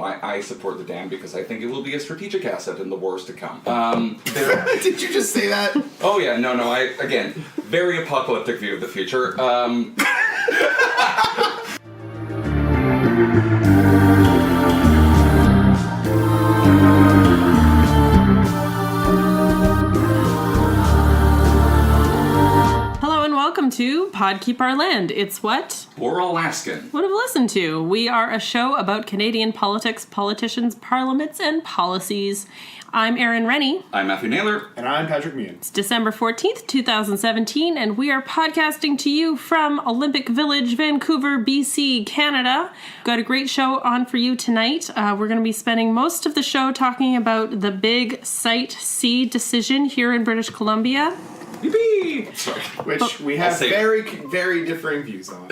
I support the dam because I think it will be a strategic asset in the wars to come. Did you just say that? Oh yeah, no, again, very apocalyptic view of the future. Welcome to Pod Keep Our Land. It's what? Or Alaskan. What have listened to? We are a show about Canadian politics, politicians, parliaments, and policies. I'm Erin Rennie. I'm Matthew Naylor. And I'm Patrick Meehan. It's December 14th, 2017, and we are podcasting to you from Olympic Village, Vancouver, BC, Canada. Got a great show on for you tonight. We're going to be spending most of the show talking about the big Site C decision here in British Columbia. Yippee! Sorry. Which we have very, very differing views on.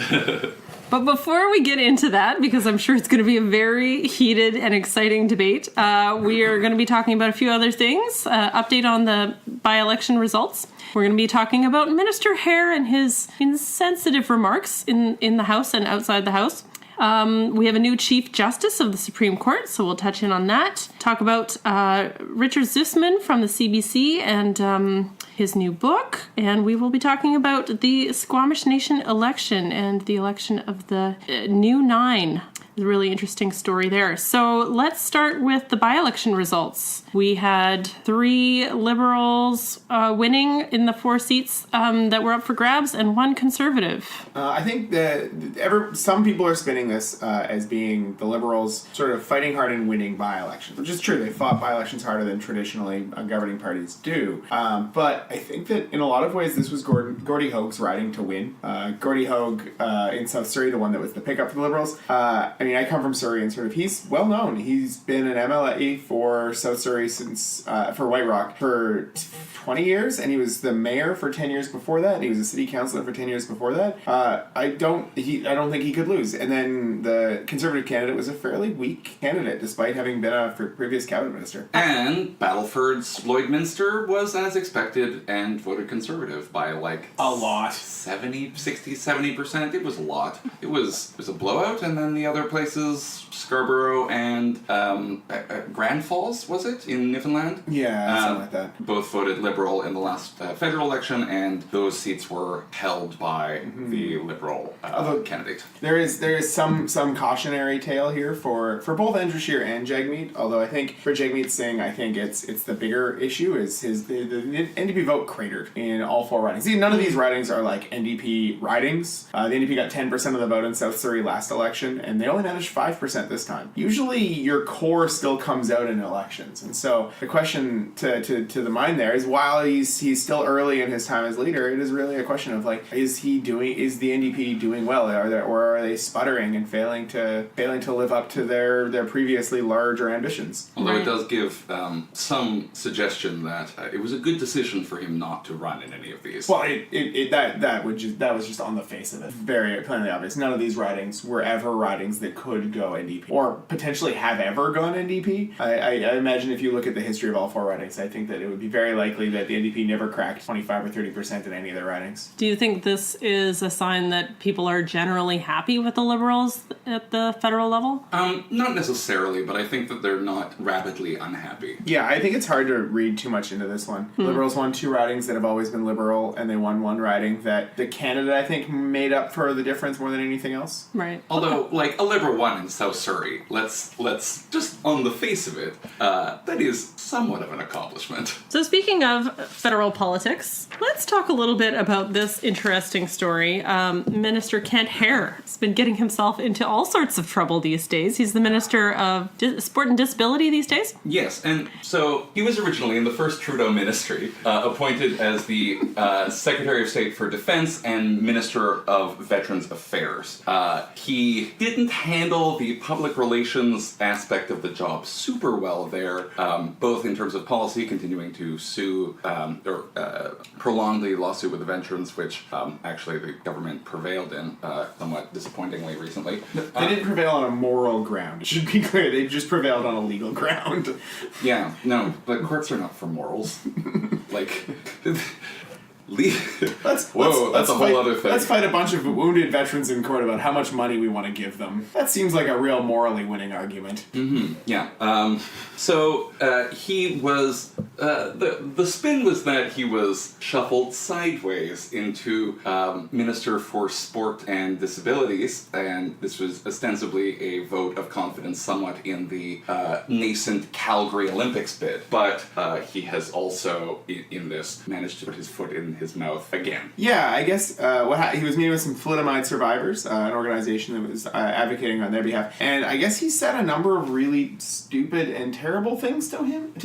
But before we get into that, because I'm sure it's going to be a very heated and exciting debate, we are going to be talking about a few other things. Update on the by-election results. We're going to be talking about Minister Hehr and his insensitive remarks in the House and outside the House. We have a new Chief Justice of the Supreme Court, so we'll touch in on that. Talk about Richard Zussmann from the CBC and his new book. And we will be talking about the Squamish Nation election and the election of the new Nine. A really interesting story there. So let's start with the by-election results. We had 3 Liberals winning in the 4 seats that were up for grabs and 1 Conservative. I think that some people are spinning this as being the Liberals sort of fighting hard and winning by-elections, which is true. They fought by-elections harder than traditionally governing parties do. But I think that in a lot of ways this was Gordie Hoag's riding to win. Gordie Hoag in South Surrey, the one that was the pickup for the Liberals. I mean, I come from Surrey, and sort of he's well known. He's been an MLA for South Surrey since for White Rock for 20 years, and he was the mayor for 10 years before that, and he was a city councillor for 10 years before that. I don't think he could lose. And then the Conservative candidate was a fairly weak candidate, despite having been a previous cabinet minister. And Battleford's Lloydminster was as expected and voted Conservative by like a lot. 70%. It was a lot. It was a blowout, and then the other places, Scarborough and Grand Falls, was it, in Newfoundland? Yeah, something like that. Both voted Liberal in the last federal election, and those seats were held by the Liberal candidate. There is some cautionary tale here for both Andrew Scheer and Jagmeet, although I think for Jagmeet Singh, I think it's the bigger issue is the NDP vote cratered in all 4 ridings. See, none of these ridings are like NDP ridings. The NDP got 10% of the vote in South Surrey last election, and they only managed 5% this time. Usually your core still comes out in elections, and so the question to the mind there is, while he's still early in his time as leader, it is really a question of like, is the NDP doing well? Or are they sputtering and failing to live up to their previously larger ambitions? Although it does give some suggestion that it was a good decision for him not to run in any of these. Well, that was just on the face of it very plainly obvious. None of these ridings were ever ridings that could go NDP or potentially have ever gone NDP. I imagine if you look at the history of all 4 ridings, I think that it would be very likely that the NDP never cracked 25 or 30% in any of their ridings. Do you think this is a sign that people are generally happy with the Liberals at the federal level? Not necessarily, but I think that they're not rabidly unhappy. Yeah, I think it's hard to read too much into this one. Liberals won 2 ridings that have always been Liberal, and they won 1 riding that the candidate, I think, made up for the difference more than anything else. Right. Although, like, a Liberal won in South Surrey, let's just on the face of it, that is somewhat of an accomplishment. So speaking of federal politics, let's talk a little bit about this interesting story. Minister Kent Hehr has been getting himself into all sorts of trouble these days. He's the Minister of Sport and Disability these days. Yes, and so he was originally in the first Trudeau ministry, appointed as the Secretary of State for Defense and Minister of Veterans Affairs. He didn't handle the public relations aspect of the job super well there, both in terms of policy, continuing to sue or prolong the lawsuit with the veterans, which actually the government prevailed in somewhat disappointingly recently. They didn't prevail on a moral ground. It should be clear. They just prevailed on a legal ground. Yeah, no, but courts are not for morals. Like, That's a whole other thing. Let's fight a bunch of wounded veterans in court about how much money we want to give them. That seems like a real morally winning argument. Yeah. So he was. The spin was that he was shuffled sideways into Minister for Sport and Disabilities, and this was ostensibly a vote of confidence somewhat in the nascent Calgary Olympics bid. But he has also, in this, managed to put his foot in his mouth again. Yeah, I guess he was meeting with some thalidomide survivors, an organization that was advocating on their behalf, and I guess he said a number of really stupid and terrible things to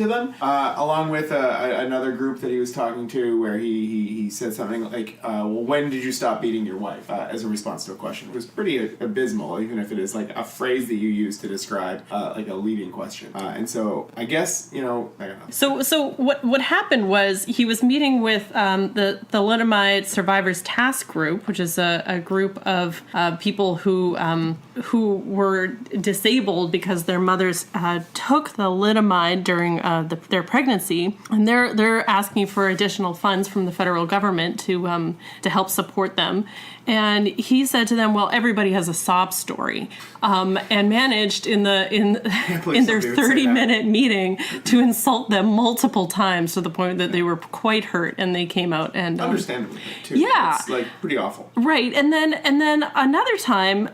them, along with another group that he was talking to, where he said something like, well, when did you stop beating your wife, as a response to a question. It was pretty abysmal, even if it is like a phrase that you use to describe like a leading question. And so I guess, I don't know. So what happened was he was meeting with the thalidomide survivors task group, which is a group of people who were disabled because their mothers took thalidomide during their pregnancy, and they're asking for additional funds from the federal government to help support them. And he said to them, "Well, everybody has a sob story," and managed in their 30-minute meeting to insult them multiple times to the point that they were quite hurt, and they came out and understandably too. Yeah, it's like pretty awful. Right, and then another time,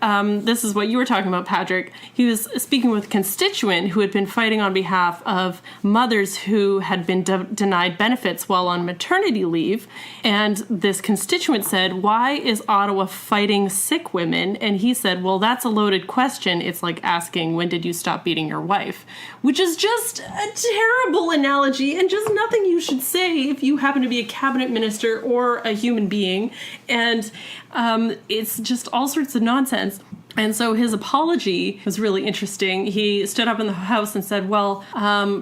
this is what you were talking about, Patrick. He was speaking with a constituent who had been fighting on behalf of mothers who had been denied benefits while on maternity leave, and this constituent said, "Why is Ottawa fighting sick women?" And he said, "Well, that's a loaded question. It's like asking, when did you stop beating your wife?" Which is just a terrible analogy and just nothing you should say if you happen to be a cabinet minister or a human being. And it's just all sorts of nonsense. And so his apology was really interesting. He stood up in the House and said, "Well,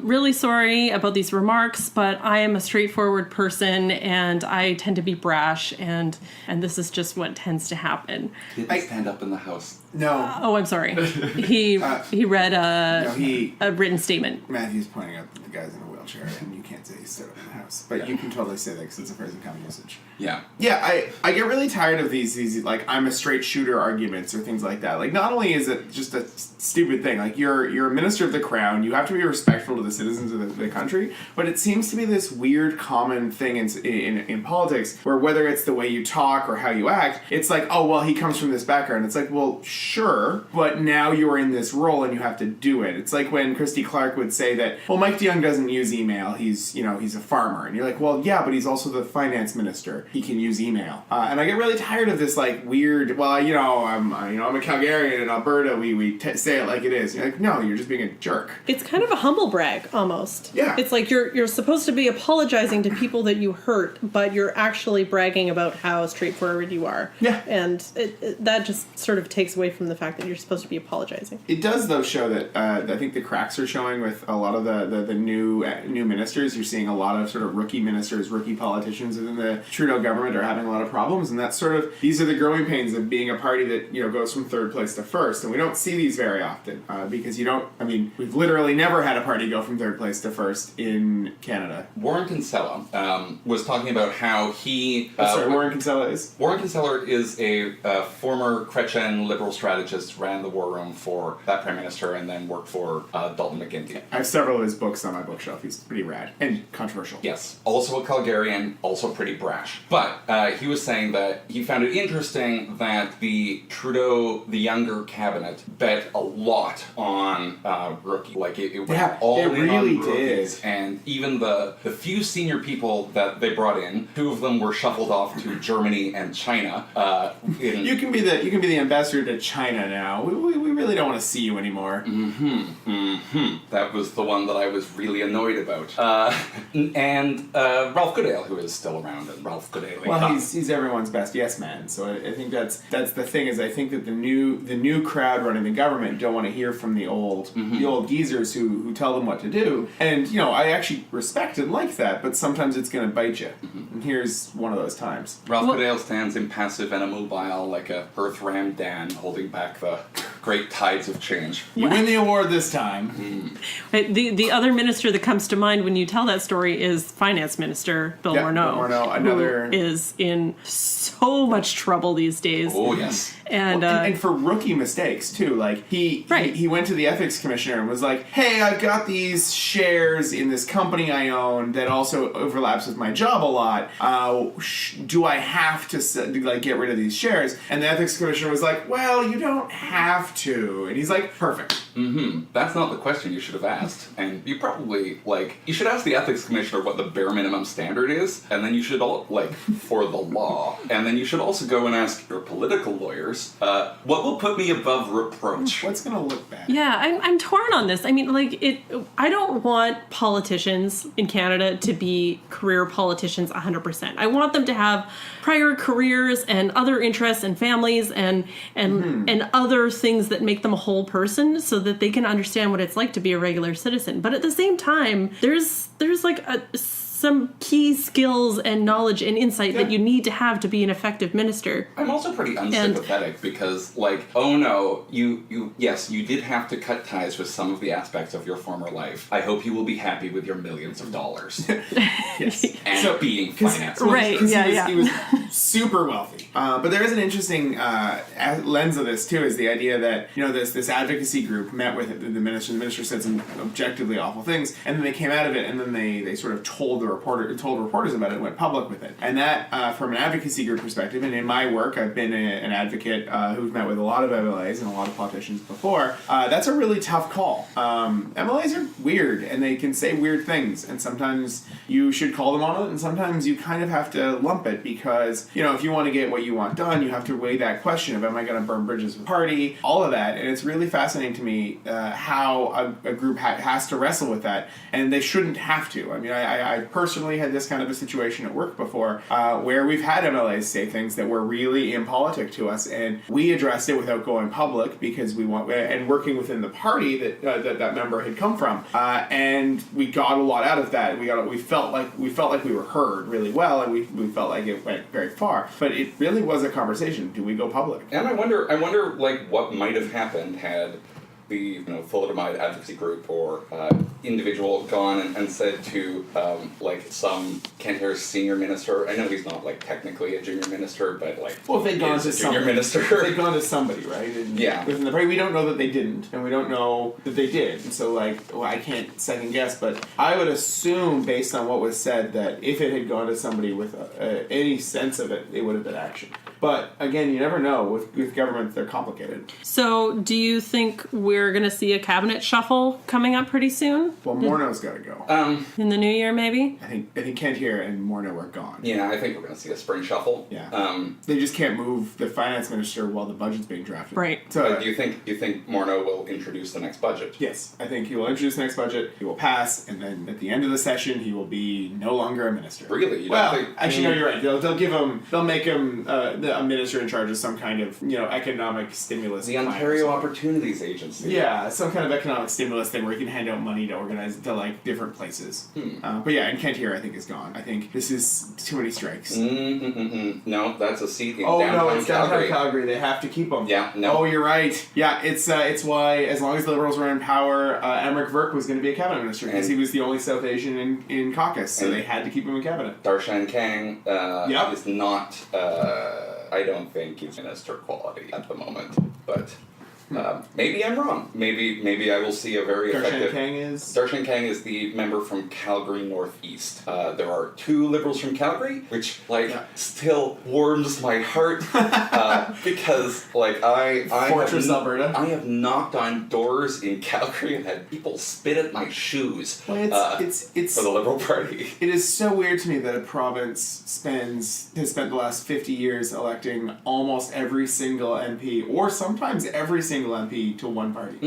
really sorry about these remarks, but I am a straightforward person and I tend to be brash, and this is just what tends to happen." He didn't stand up in the House. No. Oh, I'm sorry. He read a written statement. Matthew's pointing out that the guy's in a wheelchair, and you can't say he stood up in the House. But you can totally say that because it's a present common usage. Yeah. Yeah, I get really tired of these like, I'm a straight shooter arguments or things like that. Like, not only is it just a stupid thing, like, you're a minister of the crown, you have to be respectful to the citizens of the country, but it seems to be this weird common thing in politics where whether it's the way you talk or how you act, it's like, oh, well, he comes from this background. It's like, well, sure, but now you're in this role and you have to do it. It's like when Christy Clark would say that, well, Mike DeYoung doesn't use email, he's a farmer. And you're like, well, yeah, but he's also the finance minister. He can use email. And I get really tired of this, like, weird, well, I'm a Calgarian in Alberta, we say it like it is. You're like, no, you're just being a jerk. It's kind of a humble brag, almost. Yeah. It's like you're supposed to be apologizing to people that you hurt, but you're actually bragging about how straightforward you are. Yeah. And that just sort of takes away from the fact that you're supposed to be apologizing. It does, though, show that I think the cracks are showing with a lot of the new ministers. You're seeing a lot of sort of rookie ministers, rookie politicians within the Trudeau government are having a lot of problems, and that's sort of, these are the growing pains of being a party that, goes from third place to first, and we don't see these very often, because we've literally never had a party go from third place to first in Canada. Warren Kinsella was talking about how he... Warren Kinsella is? Warren Kinsella is a former Chrétien liberal strategist, ran the war room for that prime minister, and then worked for Dalton McGuinty. I have several of his books on my bookshelf. He's pretty rad and controversial. Yes. Also a Calgarian, also pretty brash. But he was saying that he found it interesting that the Trudeau, the younger cabinet, bet a lot on rookie. Like, it went all in really on rookies. And even the few senior people that they brought in, two of them were shuffled off to Germany and China. You can be the ambassador to China now. We really don't want to see you anymore. That was the one that I was really annoyed about. And Ralph Goodale, who is still around, and Ralph Goodale. Well, he's everyone's best yes man. So I think that's the thing, is I think that the new crowd running the government don't want to hear from the old geezers who tell them what to do. And I actually respect and like that, but sometimes it's going to bite you. And here's one of those times. Ralph Goodale stands impassive and immobile, like a earth-ram Dan holding back the great tides of change. You win the award this time. The other minister that comes to mind when you tell that story is Finance Minister Bill Morneau. Bill Morneau, another... who is in so much trouble these days. Oh, yes. And for rookie mistakes too, like he went to the ethics commissioner and was like, "Hey, I've got these shares in this company I own that also overlaps with my job a lot. Do I have to get rid of these shares?" And the ethics commissioner was like, "Well, you don't have to." And he's like, "Perfect." That's not the question you should have asked. And you probably, you should ask the ethics commissioner what the bare minimum standard is, and then you should, for the law. And then you should also go and ask your political lawyers, what will put me above reproach? What's going to look bad? Yeah, I'm torn on this. I mean, I don't want politicians in Canada to be career politicians 100%. I want them to have prior careers and other interests and families and other things that make them a whole person so that they can understand what it's like to be a regular citizen. But at the same time, there's some key skills and knowledge and insight that you need to have to be an effective minister. I'm also pretty unsympathetic because, oh no, you did have to cut ties with some of the aspects of your former life. I hope you will be happy with your millions of dollars. Yes. And being financed. Right, He was super wealthy. But there is an interesting lens of this, too, is the idea that, this advocacy group met with the minister. The minister said some objectively awful things, and then they came out of it, and then they sort of told reporters about it and went public with it. And that, from an advocacy group perspective, and in my work, I've been an advocate who's met with a lot of MLAs and a lot of politicians before, that's a really tough call. MLAs are weird, and they can say weird things, and sometimes you should call them on it, and sometimes you kind of have to lump it, because, if you want to get what you want done, you have to weigh that question of, am I going to burn bridges with the party? All of that, and it's really fascinating to me how a group has to wrestle with that, and they shouldn't have to. I mean, I personally had this kind of a situation at work before where we've had MLAs say things that were really impolitic to us, and we addressed it without going public because we want, and working within the party that member had come from, and we got a lot out of that. We felt like we were heard really well, and we felt like it went very far. But it really was a conversation. Do we go public? And I wonder what might have happened had the thalidomide advocacy group or individual gone and said to some Kent Hehr's senior minister. I know he's not technically a junior minister, but if they'd gone to junior minister, they'd gone to somebody, right? And within the party, we don't know that they didn't, and we don't know that they did. And so I can't second guess, but I would assume based on what was said that if it had gone to somebody with any sense of it, it would have been action. But again, you never know. With government, they're complicated. So, do you think we're going to see a cabinet shuffle coming up pretty soon? Well, Morneau's got to go. In the new year, maybe? I think Kent Hehr and Morneau are gone. Yeah, I think we're going to see a spring shuffle. Yeah. They just can't move the finance minister while the budget's being drafted. Right. So, do you think Morneau will introduce the next budget? Yes, I think he will introduce the next budget. He will pass, and then at the end of the session, he will be no longer a minister. Really? Actually, no, you're right. They'll make him a minister in charge of some kind of economic stimulus. The Ontario Opportunities Agency. Yeah, some kind of economic stimulus thing where he can hand out money to organize to different places. But yeah, and Kent Hehr I think is gone. I think this is too many strikes. No, that's a seat in downtown Calgary. It's downtown Calgary. They have to keep him. Yeah, no. Oh, you're right. Yeah, it's why as long as the Liberals were in power, Emmerich Verk was going to be a cabinet minister because he was the only South Asian in caucus, so they had to keep him in cabinet. Darshan Kang is not. I don't think he's minister quality at the moment, but maybe I'm wrong. Maybe I will see a very effective. Darshan Kang is the member from Calgary Northeast. There are 2 Liberals from Calgary, which still warms my heart because Fortress Alberta. I have knocked on doors in Calgary and had people spit at my shoes. It's for the Liberal Party. It is so weird to me that a province has spent the last 50 years electing almost every single MP, or sometimes every single MP to one party.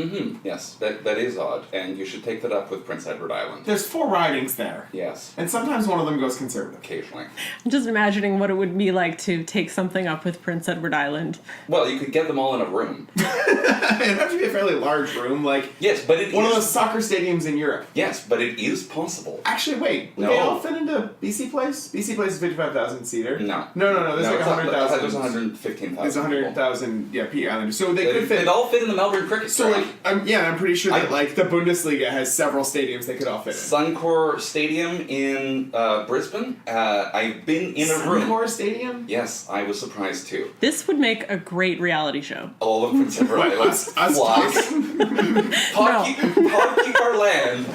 Yes, that is odd, and you should take that up with Prince Edward Island. There's 4 ridings there. Yes. And sometimes one of them goes Conservative. Occasionally. I'm just imagining what it would be like to take something up with Prince Edward Island. Well, you could get them all in a room. It'd have to be a fairly large room, Yes, but one of those soccer stadiums in Europe. Yes, but it is possible. Actually, wait. No. They all fit into BC Place? BC Place is 55,000 seater. No. There's 100,000. There's 115,000. There's 100,000, P Islanders. So they could fit. It all all fit in the Melbourne cricket So, ground. I'm pretty sure that, the Bundesliga has several stadiums they could all fit in. Suncor Stadium in Brisbane. I've been in a room. Suncor Stadium? Yes, I was surprised too. This would make a great reality show. All of Prince Edward Island Us flies. talking? Podkeep our land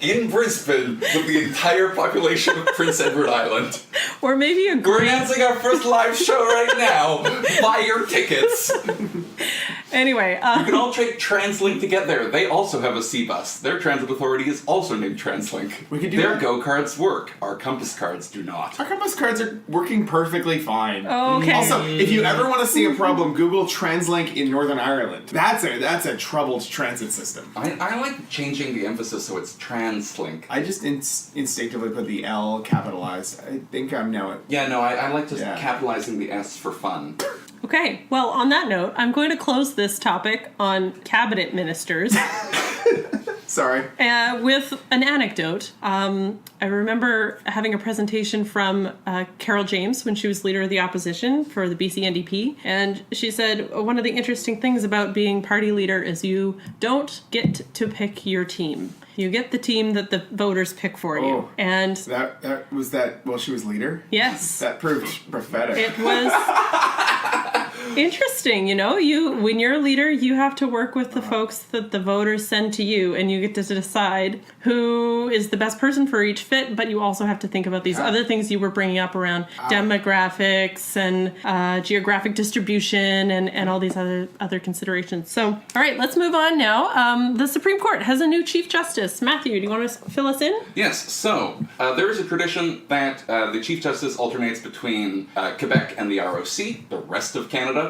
in Brisbane with the entire population of Prince Edward Island. Or maybe a We're great... announcing our first live show right now. Buy your tickets. Anyway, You can all take TransLink to get there. They also have a sea bus. Their transit authority is also named TransLink. We could do Their that. go-karts work. Our compass cards do not. Our compass cards are working perfectly fine. Okay. Also, if you ever want to see a problem, Google TransLink in Northern Ireland. That's a troubled transit system. I like changing the emphasis so it's TransLink. I just instinctively put the L capitalized. I think I'm now. Yeah, no, I like just Yeah. capitalizing the S for fun. Okay, well, on that note, I'm going to close this topic on cabinet ministers Sorry. with an anecdote. I remember having a presentation from Carol James when she was leader of the opposition for the BC NDP, and she said one of the interesting things about being party leader is you don't get to pick your team. You get the team that the voters pick for you. Oh. And That was that while she was leader? yes, That proved prophetic. it was interesting, when you're a leader, you have to work with the folks that the voters send to you, and you get to decide who is the best person for each fit, but you also have to think about these other things you were bringing up around demographics and geographic distribution and all these other considerations. So, all right, let's move on now. The Supreme Court has a new Chief Justice. Matthew, do you want to fill us in? Yes, so there is a tradition that the Chief Justice alternates between Quebec and the ROC, the rest of Canada.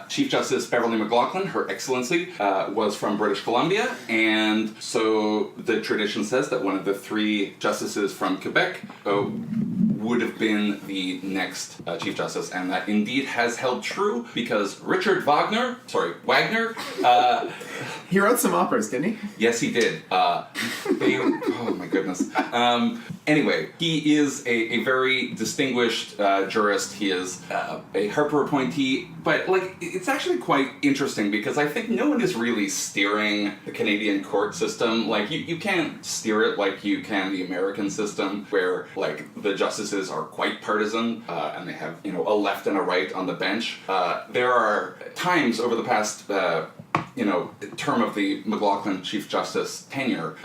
Chief Justice Beverly McLaughlin, Her Excellency, was from British Columbia, and so the tradition says that one of the three justices from Quebec would have been the next Chief Justice, and that indeed has held true because Richard Wagner, He wrote some operas, didn't he? yes, he did. Oh my goodness. Anyway, he is a very distinguished jurist. He is a Harper appointee, but it's actually quite interesting because I think no one is really steering the Canadian court system. You can't steer it like you can the American system, where the justices are quite partisan and they have a left and a right on the bench. There are times over the past term of the McLaughlin Chief Justice tenure,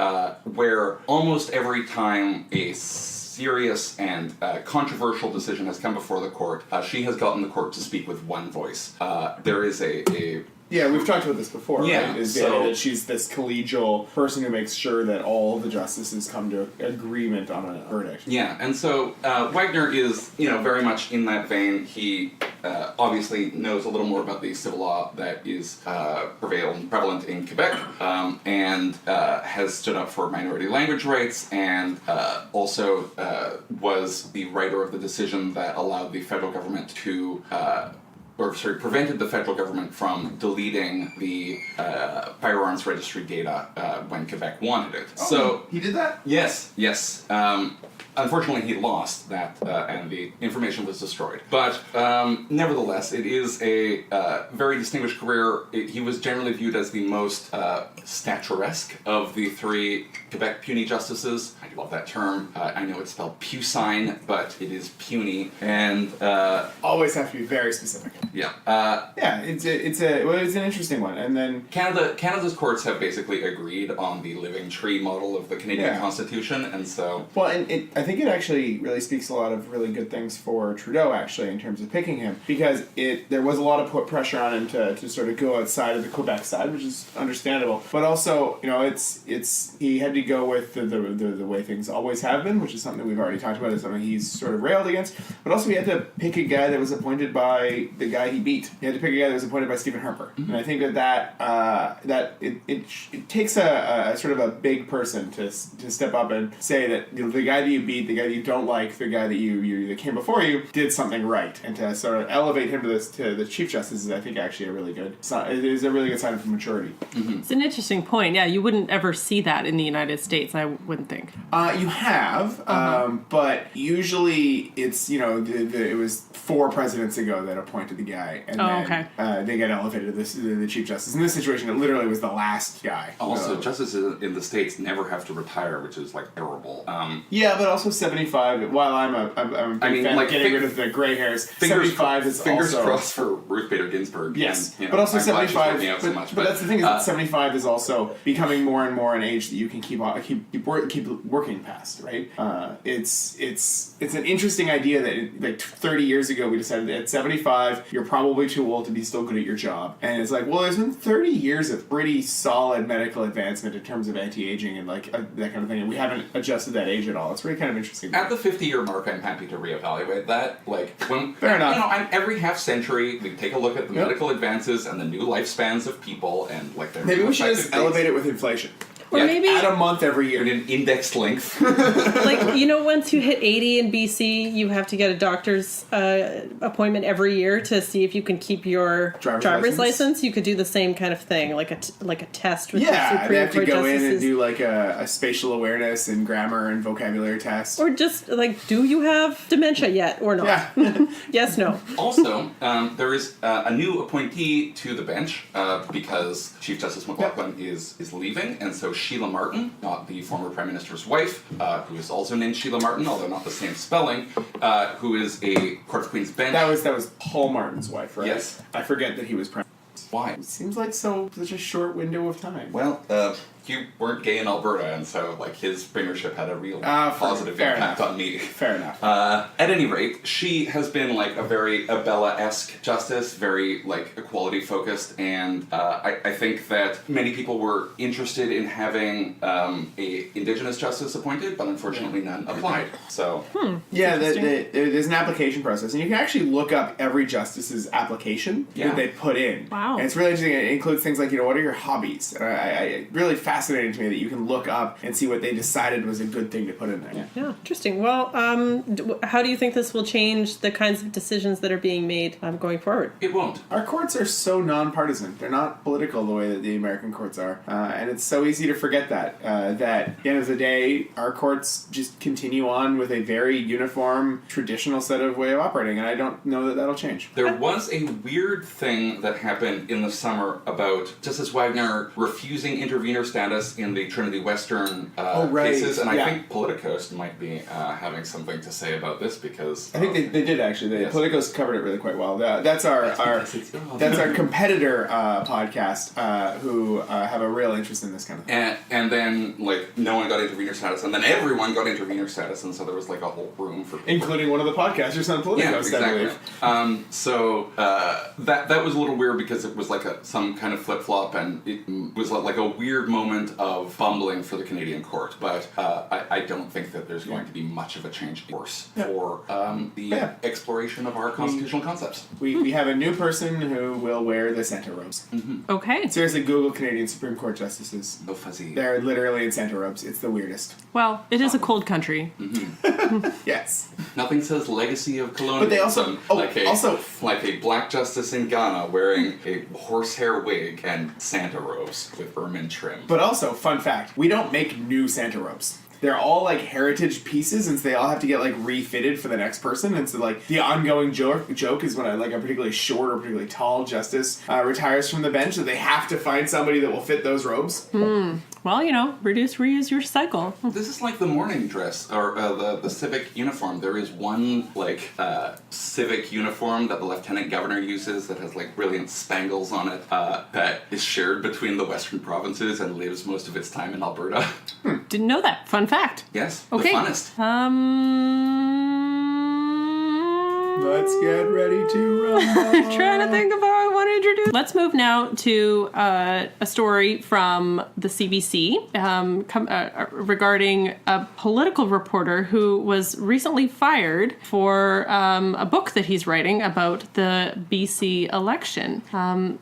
where almost every time a serious and controversial decision has come before the court, she has gotten the court to speak with one voice. There is a Yeah, we've talked about this before, Yeah, right? Is so- that she's this collegial person who makes sure that all the justices come to agreement on a verdict. Yeah, and so Wagner is, very much in that vein. He obviously knows a little more about the civil law that is prevalent in Quebec, and has stood up for minority language rights, and also was the writer of the decision that allowed the federal government to prevented the federal government from deleting the firearms registry data when Quebec wanted it. Oh, So he did that? Yes. Unfortunately, he lost that, and the information was destroyed. But nevertheless, it is a very distinguished career. He was generally viewed as the most statuesque of the three Quebec puny justices. I love that term. I know it's spelled Pucine, but it is puny. And Always have to be very specific. yeah. Yeah, it's an interesting one. And then Canada's courts have basically agreed on the living tree model of the Canadian Yeah. Constitution, and so and I think it actually really speaks a lot of really good things for Trudeau, actually, in terms of picking him, because there was a lot of pressure on him to sort of go outside of the Quebec side, which is understandable. But also, he had to go with the way things always have been, which is something we've already talked about, is something he's sort of railed against. But also, he had to pick a guy that was appointed by the guy he beat. He had to pick a guy that was appointed by Stephen Harper, and I think that it takes a sort of a big person to step up and say that the guy that you beat, the guy that you don't like, the guy that came before you did something right, and to sort of elevate him to the Chief Justice is, I think, actually a really good sign. It is a really good sign of maturity. It's an interesting point. Yeah, you wouldn't ever see that in the United States, I wouldn't think. You have, but usually it's it was 4 presidents ago that appointed the guy, and they get elevated to the Chief Justice. In this situation, it literally was the last guy. Also, justices in the States never have to retire, which is, like, terrible. Yeah, but also 75, while I'm a big fan of getting rid of the gray hairs, 75 is fingers also... crossed for Ruth Bader Ginsburg. Yes, and, but also I'm glad she's 75. working out so much, but that's the thing is that 75 is also becoming more and more an age that you can keep working past, right? It's an interesting idea that like 30 years ago we decided that at 75 you're probably too old to be still good at your job, and it's like, well, there's been 30 years of pretty solid medical advancement in terms of anti-aging and like that kind of thing, and we haven't adjusted that age at all. It's really kind of interesting. At the 50-year mark, I'm happy to reevaluate that. Like, when fair enough. Every half century we take a look at the medical advances and the new lifespans of people, and like their maybe we should just elevate it with inflation. Or maybe add a month every year. In an indexed length. Like, once you hit 80 in BC, you have to get a doctor's appointment every year to see if you can keep your driver's license. You could do the same kind of thing, like a test with the Supreme Court justices. They have to go in and do like a spatial awareness and grammar and vocabulary test. Or just like, do you have dementia yet or not? Yeah. Yes, no. Also, there is a new appointee to the bench because Chief Justice McLaughlin is leaving, and so Sheila Martin, not the former Prime Minister's wife, who is also named Sheila Martin, although not the same spelling, who is a Court of Queen's Bench. That was Paul Martin's wife, right? Yes. I forget that he was Prime Minister. Why? It seems like such a short window of time. Well, you weren't gay in Alberta, and so like his premiership had a real positive impact on me. Fair enough. At any rate, she has been like a very Abella-esque justice, very like equality focused, and I think that many people were interested in having a Indigenous justice appointed, but unfortunately none applied. So yeah, there's an application process, and you can actually look up every justice's application that they put in. Wow. And it's really interesting. It includes things like, what are your hobbies? And I really fascinating to me that you can look up and see what they decided was a good thing to put in there. Yeah, interesting. Well, how do you think this will change the kinds of decisions that are being made going forward? It won't. Our courts are so nonpartisan. They're not political the way that the American courts are. And it's so easy to forget that. That at the end of the day, our courts just continue on with a very uniform, traditional set of way of operating, and I don't know that that'll change. There was a weird thing that happened in the summer about Justice Wagner refusing intervener status in the Trinity Western cases, and I think Politicos might be having something to say about this because I think they did actually. Politicos covered it really quite well. That's our competitor podcast who have a real interest in this kind of thing. And then like no one got intervener status, and then everyone got intervener status, and so there was like a whole room for people. Including one of the podcasters on Politicos. Yeah, exactly. So that was a little weird because it was like some kind of flip flop, and it was like a weird moment of bumbling for the Canadian court, but I don't think that there's going to be much of a change in course for the exploration of our constitutional concepts. We have a new person who will wear the Santa robes. Mm-hmm. Okay. Seriously, Google Canadian Supreme Court justices. So fuzzy. They're literally in Santa robes. It's the weirdest. Well, it is a cold country. Mm-hmm. Yes. Nothing says legacy of colonialism but they also like a black justice in Ghana wearing a horsehair wig and Santa robes with ermine trim. But also, fun fact, we don't make new Santa robes. They're all like heritage pieces, and so they all have to get like refitted for the next person. And so like the ongoing joke is when a particularly short or particularly tall justice retires from the bench, that they have to find somebody that will fit those robes. Well, reduce, reuse, recycle. This is like the morning dress or the civic uniform. There is one civic uniform that the lieutenant governor uses that has like brilliant spangles on it that is shared between the western provinces and lives most of its time in Alberta. Didn't know that. Fun fact. Yes, Okay. the funnest. Let's get ready to rumble. Trying to think of how I want to introduce. Let's move now to a story from the CBC regarding a political reporter who was recently fired for a book that he's writing about the BC election.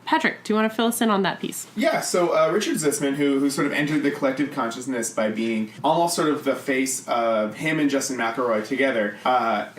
Patrick, do you want to fill us in on that piece? Yeah, so Richard Zussmann, who sort of entered the collective consciousness by being almost sort of the face of him and Justin McElroy together,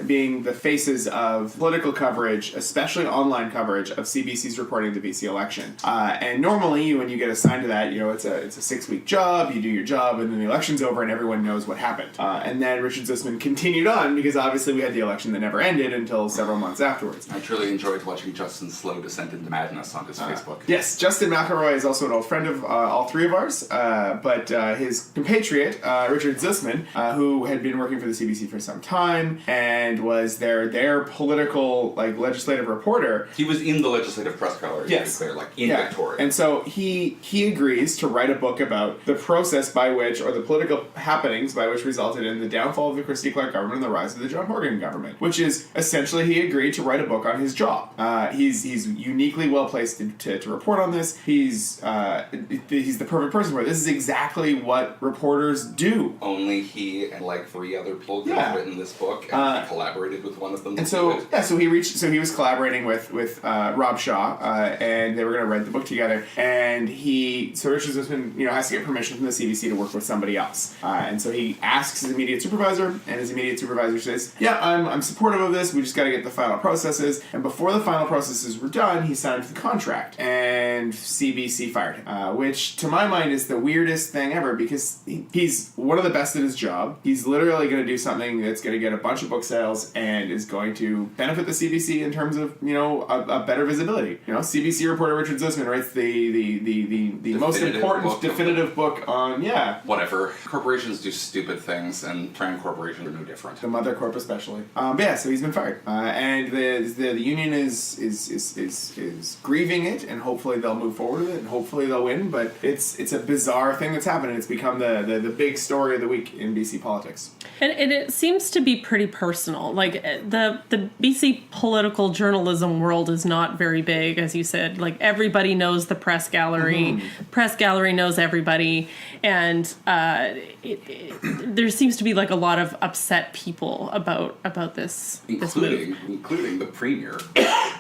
being the faces of of political coverage, especially online coverage, of CBC's reporting of the BC election. And normally, when you get assigned to that, it's a 6-week job, you do your job, and then the election's over and everyone knows what happened. And then Richard Zussmann continued on, because obviously we had the election that never ended until several months afterwards. I truly enjoyed watching Justin's slow descent into madness on his Facebook. Yes, Justin McElroy is also an old friend of all three of ours, but his compatriot, Richard Zussmann, who had been working for the CBC for some time and was their political, legislative reporter. He was in the legislative press gallery, Yes. to be clear, in Victoria. And so he agrees to write a book about the process by which, or the political happenings by which resulted in the downfall of the Christy Clark government and the rise of the John Horgan government, which is essentially he agreed to write a book on his job. He's uniquely well placed to report on this. He's the perfect person for it. This is exactly what reporters do. Only he and 3 other people could have written this book, and he collaborated with one of them. And so he was collaborating with Rob Shaw, and they were going to write the book together. And Richard Zussmann, has to get permission from the CBC to work with somebody else. And so he asks his immediate supervisor, and his immediate supervisor says, "Yeah, I'm supportive of this. We just got to get the final processes." And before the final processes were done, he signed the contract, and CBC fired him, which to my mind is the weirdest thing ever, because he's one of the best at his job. He's literally going to do something that's going to get a bunch of book sales and is going to benefit the CBC in terms of a better visibility. CBC reporter Richard Zussmann writes the most important definitive book on whatever. Corporations do stupid things, and Crown Corporation are no different. The Mother Corp especially. So he's been fired, and the union is grieving it, and hopefully they'll move forward with it, and hopefully they'll win. But it's a bizarre thing that's happened. It's become the big story of the week in BC politics. And it seems to be pretty personal. The BC political journalism world is not very big, as you said. Everybody knows the press gallery. Press gallery knows everybody. And there seems to be a lot of upset people about this move. Including the Premier.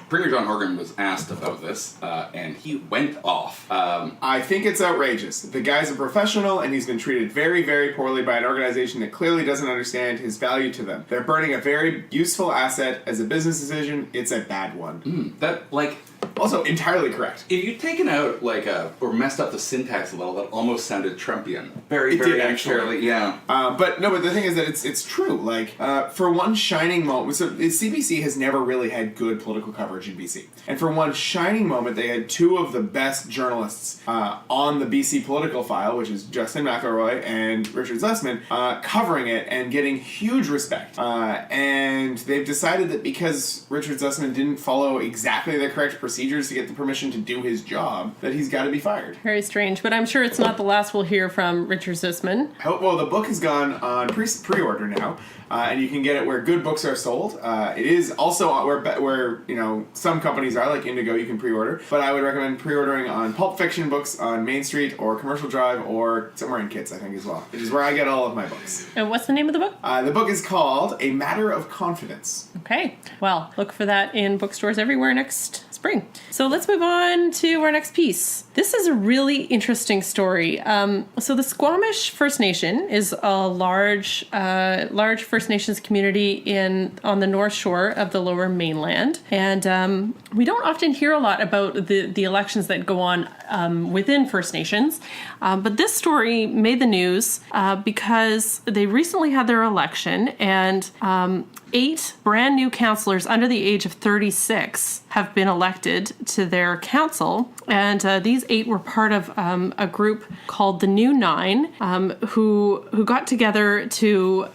Premier John Horgan was asked about this, and he went off. I think it's outrageous. The guy's a professional, and he's been treated very, very poorly by an organization that clearly doesn't understand his value to them. They're burning a very useful asset as a business decision. It's a bad one. Also entirely correct. If you'd taken out or messed up the syntax a little, that almost sounded Trumpian. Very, It very did, actually. unfairly, yeah. But the thing is that it's true. For one shining moment, so the CBC has never really had good political coverage in BC. And for one shining moment, they had 2 of the best journalists on the BC political file, which is Justin McElroy and Richard Zussmann, covering it and getting huge respect. And they've decided that because Richard Zussmann didn't follow exactly the correct procedures to get the permission to do his job, that he's got to be fired. Very strange, but I'm sure it's not the last we'll hear from Richard Zussmann. Well, the book has gone on pre-order now, and you can get it where good books are sold. It is also where some companies are, like Indigo, you can pre-order, but I would recommend pre-ordering on Pulp Fiction books on Main Street or Commercial Drive or somewhere in Kits, I think, as well, which is where I get all of my books. And what's the name of the book? The book is called A Matter of Confidence. Okay, well, look for that in bookstores everywhere next spring. So let's move on to our next piece. This is a really interesting story. So the Squamish First Nation is a large First Nations community on the North Shore of the Lower Mainland, and we don't often hear a lot about the elections that go on within First Nations. But this story made the news because they recently had their election, and 8 brand new councillors under the age of 36 have been elected to their council, and these 8 were part of a group called the New Nine, who got together to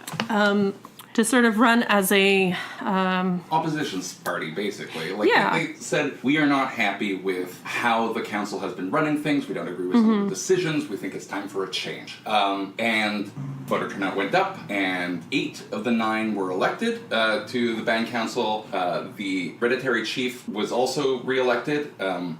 sort of run as a oppositions party, basically. They said, we are not happy with how the council has been running things. We don't agree with some of the decisions. We think it's time for a change. And voter turnout went up, and 8 of the 9 were elected to the band council. The hereditary chief was also re-elected,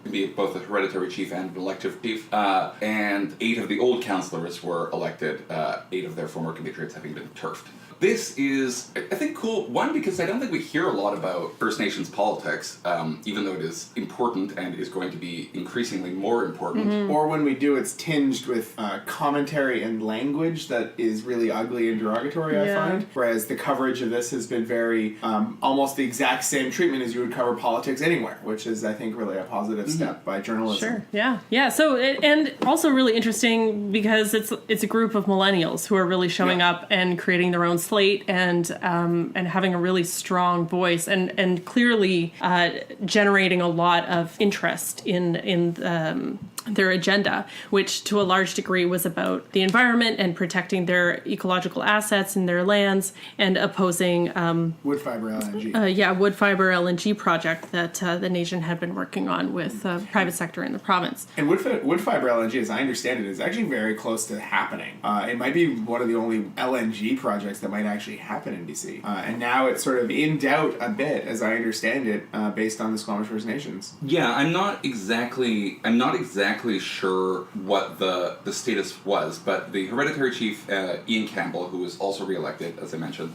be both a hereditary chief and an elective chief. And 8 of the old councillors were elected, 8 of their former compatriots having been turfed. This is, I think, cool. One, because I don't think we hear a lot about First Nations politics, even though it is important and is going to be increasingly more important. Or when we do, it's tinged with commentary and language that is really ugly and derogatory, I find. Whereas the coverage of this has been very, almost the exact same treatment as you would cover politics anywhere, which is, I think, really a positive step by journalism. Sure. Yeah. So, and also really interesting because it's a group of millennials who are really showing up and creating their own slate and having a really strong voice and clearly generating a lot of interest in their agenda, which to a large degree was about the environment and protecting their ecological assets and their lands and opposing wood fiber LNG. wood fiber LNG project that the nation had been working on with private sector in the province. And wood fiber LNG, as I understand it, is actually very close to happening. It might be one of the only LNG projects that might actually happen in BC. And now it's sort of in doubt a bit, as I understand it, based on the Squamish First Nations. Yeah, I'm not exactly sure what the status was, but the hereditary chief, Ian Campbell, who was also re-elected, as I mentioned,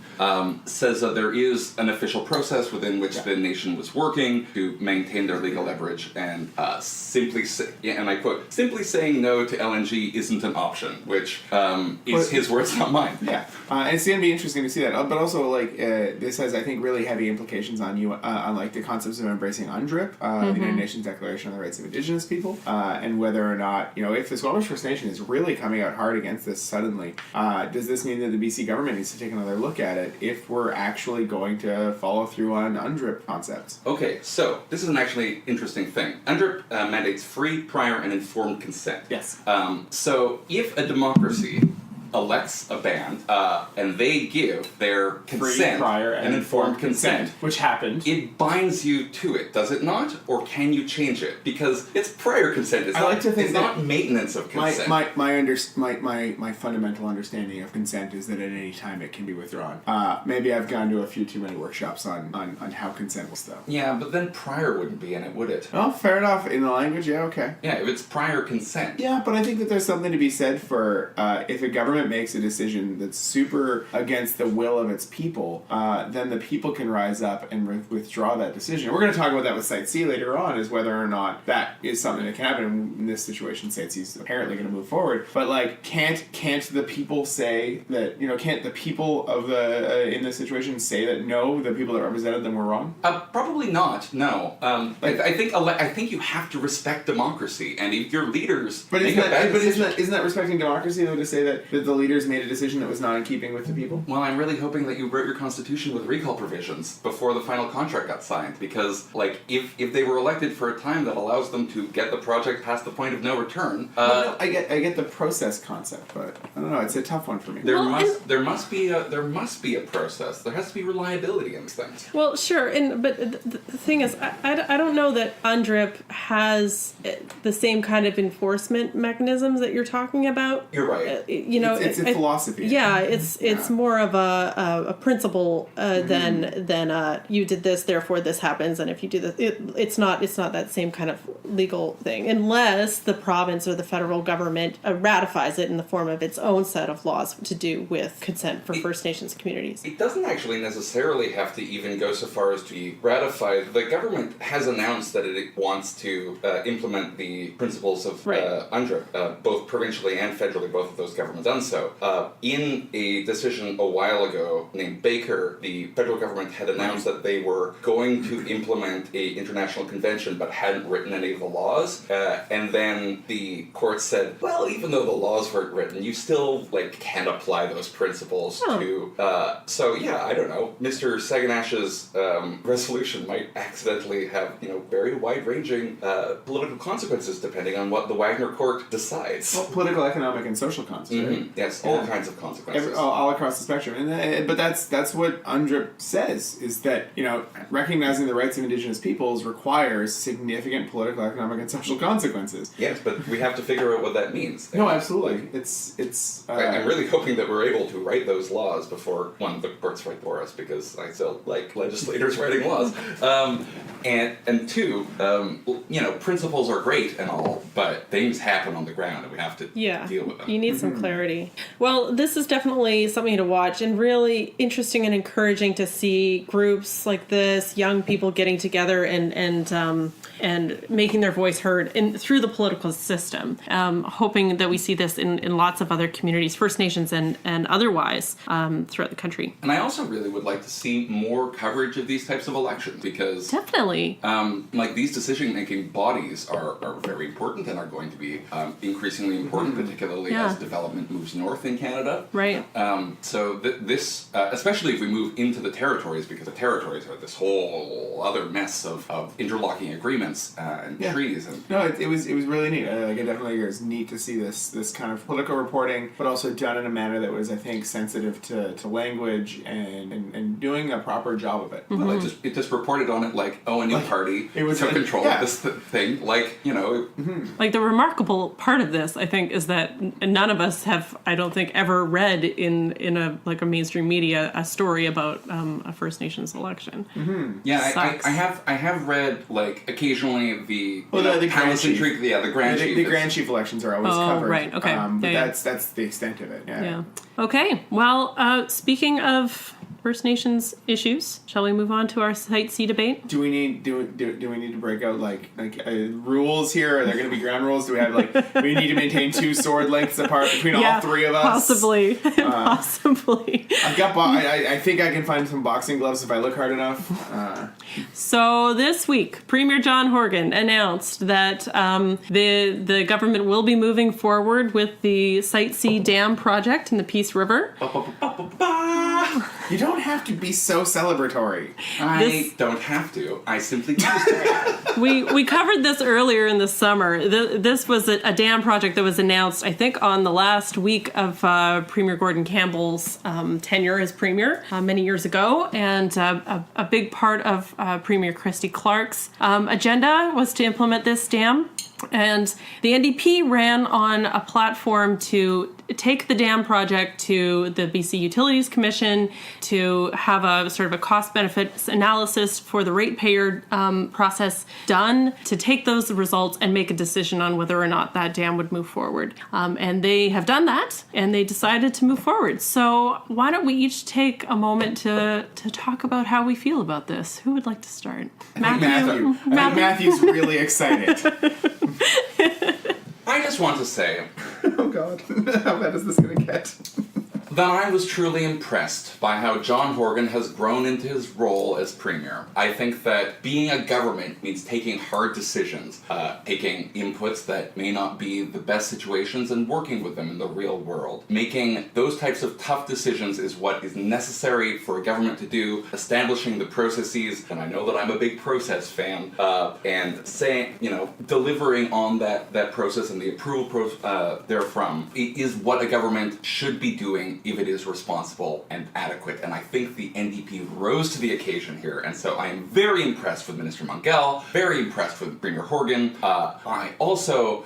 says that there is an official process within which the nation was working to maintain their legal leverage, and and I quote, simply saying no to LNG isn't an option, which is his words, not mine. Yeah, and it's going to be interesting to see that. But also, this has, I think, really heavy implications on the concepts of embracing UNDRIP, the United Nations Declaration on the Rights of Indigenous People, and whether or not, if the Squamish First Nation is really coming out hard against this suddenly, does this mean that the BC government needs to take another look at it if we're actually going to follow through on UNDRIP concepts? Okay, so this is an actually interesting thing. UNDRIP mandates free, prior, and informed consent. Yes. So if a democracy elects a band, and they give their consent, free, prior, and informed consent, which happened. It binds you to it, does it not? Or can you change it? Because it's prior consent. It's not maintenance of consent. My fundamental understanding of consent is that at any time it can be withdrawn. Maybe I've gone to a few too many workshops on how consent was though. Yeah, but then prior wouldn't be in it, would it? Oh, fair enough. In the language, yeah, okay. Yeah, if it's prior consent. Yeah, but I think that there's something to be said for if a government makes a decision that's super against the will of its people, then the people can rise up and withdraw that decision. We're going to talk about that with Site C later on, is whether or not that is something that can happen. In this situation, Site C is apparently going to move forward. But can't the people say that, can't the people of in this situation say that no, the people that represented them were wrong? Probably not. No. I think you have to respect democracy, and if your leaders isn't that respecting democracy though to say that the leaders made a decision that was not in keeping with the people? Well, I'm really hoping that you wrote your constitution with recall provisions before the final contract got signed, because if they were elected for a time that allows them to get the project past the point of no return. I get the process concept, but I don't know. It's a tough one for me. There must be a process. There has to be reliability in these things. Well, sure, but the thing is, I don't know that UNDRIP has the same kind of enforcement mechanisms that you're talking about. You're right. It's a philosophy. Yeah, it's more of a principle than you did this, therefore this happens, and if you do this, it's not that same kind of legal thing, unless the province or the federal government ratifies it in the form of its own set of laws to do with consent for First Nations communities. It doesn't actually necessarily have to even go so far as to be ratified. The government has announced that it wants to implement the principles of UNDRIP, both provincially and federally. Both of those governments done so. In a decision a while ago named Baker, the federal government had announced that they were going to implement a international convention but hadn't written any of the laws. And then the court said, well, even though the laws weren't written, you still can't apply those principles to... So yeah, I don't know. Mr. Saganash's resolution might accidentally have, very wide-ranging political consequences depending on what the Wagner court decides. Well, political, economic, and social consequences. Mm-hmm. Yes, all kinds of consequences. All across the spectrum. But that's what UNDRIP says, is that, recognizing the rights of Indigenous peoples requires significant political, economic, and social consequences. Yes, but we have to figure out what that means. No, absolutely. I'm really hoping that we're able to write those laws before the courts write for us, because I still like legislators writing laws. And two, principles are great and all, but things happen on the ground and we have to deal with them. You need some clarity. Definitely. Well, this is definitely something to watch, and really interesting and encouraging to see groups like this, young people getting together and making their voice heard through the political system. Hoping that we see this in lots of other communities, First Nations and otherwise, throughout the country. And I also really would like to see more coverage of these types of elections, because Definitely. like these decision-making bodies are very important and are going to be increasingly important, particularly as development moves north in Canada. Right. So this, especially if we move into the territories, because the territories are this whole other mess of interlocking agreements and treaties. And No, it was really neat. Like, it definitely was neat to see this kind of political reporting, but also done in a manner that was, I think, sensitive to language and doing a proper job of it. well, it just reported on it like, a new party took control of this thing. Like, Like, the remarkable part of this, I think, is that none of us have, I don't think, ever read in a mainstream media a story about a First Nations election. Yeah, I have read, like, occasionally the Grand Palace Chief. Intrigue, the Grand Chief. The Grand Chief elections are always covered. Right, okay. But Yeah. that's the extent of it. Yeah. Okay. Well, speaking of First Nations issues, shall we move on to our Site C debate? Do we need to break out like rules here? Are there going to be ground rules? Do we have we need to maintain 2 sword lengths apart between all 3 of us? Possibly. Possibly. I've got. I think I can find some boxing gloves if I look hard enough. So this week, Premier John Horgan announced that the government will be moving forward with the Site C Dam project in the Peace River. You don't have to be so celebratory. I don't have to. I simply choose to. We covered this earlier in the summer. This was a dam project that was announced, I think, on the last week of Premier Gordon Campbell's tenure as Premier many years ago. And a big part of Premier Christy Clark's agenda was to implement this dam. And the NDP ran on a platform to take the dam project to the BC Utilities Commission to have a sort of a cost-benefits analysis for the ratepayer process done, to take those results and make a decision on whether or not that dam would move forward. And they have done that, and they decided to move forward. So why don't we each take a moment to talk about how we feel about this? Who would like to start? I think Matthew's really excited. I just want to say Oh God, how bad is this going to get? that I was truly impressed by how John Horgan has grown into his role as Premier. I think that being a government means taking hard decisions, taking inputs that may not be the best situations and working with them in the real world. Making those types of tough decisions is what is necessary for a government to do, establishing the processes, and I know that I'm a big process fan, and saying, delivering on that process and the approval therefrom is what a government should be doing if it is responsible and adequate. And I think the NDP rose to the occasion here, and so I am very impressed with Minister Mungell, very impressed with Premier Horgan. I also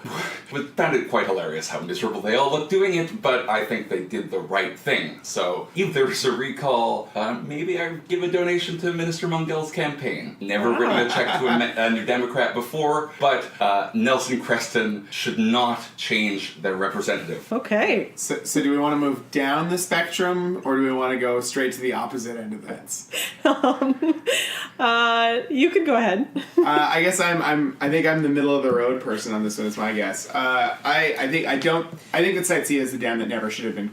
found it quite hilarious how miserable they all looked doing it, but I think they did the right thing. So if there's a recall, maybe I give a donation to Minister Mungell's campaign. Never written a check to a New Democrat before, but Nelson Creston should not change their representative. Okay. So do we want to move down the spectrum, or do we want to go straight to the opposite end of the fence? You can go ahead. I guess I think I'm the middle of the road person on this one. Is my guess. I think that Site C is the dam that never should have been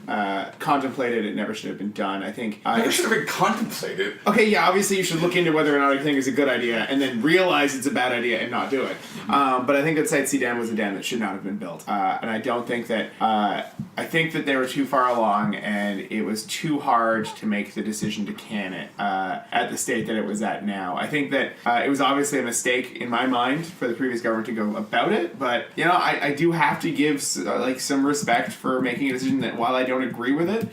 contemplated. It never should have been done. I think Never should have been contemplated. Okay, yeah, obviously you should look into whether or not you think it's a good idea, and then realize it's a bad idea and not do it. But I think that Site C dam was a dam that should not have been built, and I don't think that. I think that they were too far along, and it was too hard to make the decision to can it at the state that it was at now. I think that it was obviously a mistake in my mind for the previous government to go about it, but I do have to give some respect for making a decision that, while I don't agree with it,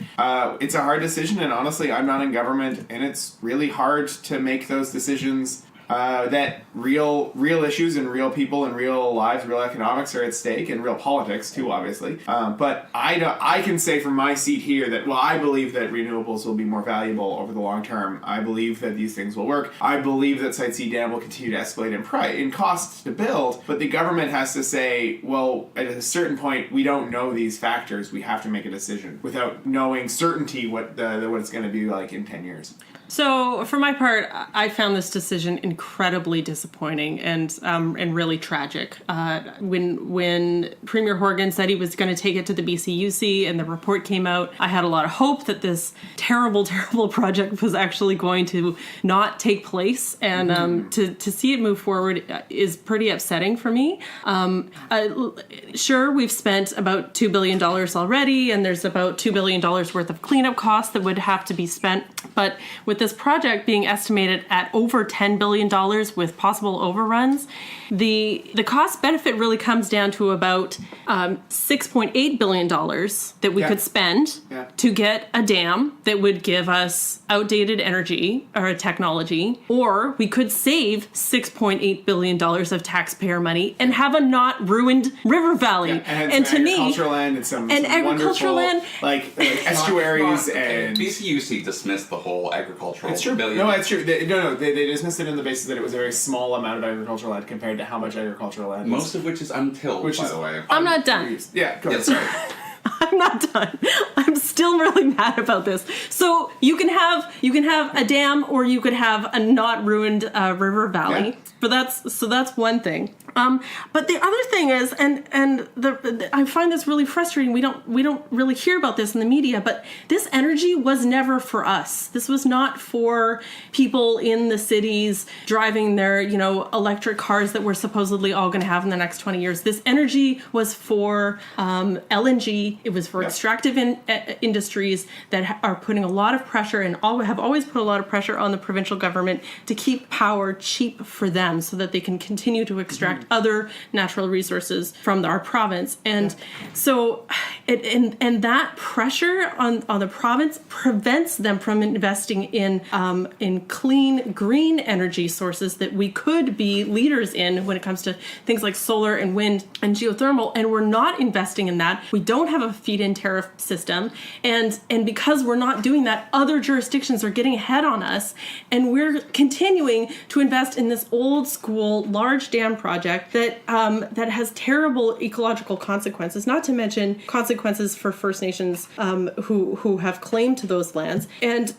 it's a hard decision, and honestly, I'm not in government, and it's really hard to make those decisions that real issues and real people and real lives, real economics are at stake, and real politics too, obviously. But I can say from my seat here that, well, I believe that renewables will be more valuable over the long term. I believe that these things will work. I believe that Site C dam will continue to escalate in cost to build, but the government has to say, well, at a certain point, we don't know these factors. We have to make a decision without knowing certainty what it's going to be like in 10 years. So, for my part, I found this decision incredibly disappointing and really tragic. When Premier Horgan said he was going to take it to the BCUC and the report came out, I had a lot of hope that this terrible, terrible project was actually going to not take place. And to see it move forward is pretty upsetting for me. Sure, we've spent about $2 billion already, and there's about $2 billion worth of cleanup costs that would have to be spent. But with this project being estimated at over $10 billion with possible overruns, the cost benefit really comes down to about $6.8 billion that we could spend to get a dam that would give us outdated energy or technology, or we could save $6.8 billion of taxpayer money and have a not ruined river valley. And to me, agricultural land and some agricultural land, like estuaries and BCUC dismissed the whole agricultural. It's true. Billion. No, it's true. They dismissed it on the basis that it was a very small amount of agricultural land compared to how much agricultural land. Most of which is untilled, by the way. I'm not done. Yeah, go ahead. Sorry. I'm not done. I'm still really mad about this. So you can have a dam, or you could have a not ruined river valley. Yeah. But that's one thing. But the other thing is, I find this really frustrating. We don't really hear about this in the media. But this energy was never for us. This was not for people in the cities driving their electric cars that we're supposedly all going to have in the next 20 years. This energy was for LNG. It was for extractive industries that are putting a lot of pressure and have always put a lot of pressure on the provincial government to keep power cheap for them, so that they can continue to extract other natural resources from our province. And so that pressure on the province prevents them from investing in clean, green energy sources that we could be leaders in when it comes to things like solar and wind and geothermal. And we're not investing in that. We don't have a feed-in tariff system. And because we're not doing that, other jurisdictions are getting ahead on us. And we're continuing to invest in this old school large dam project that has terrible ecological consequences, not to mention consequences for First Nations who have claim to those lands. And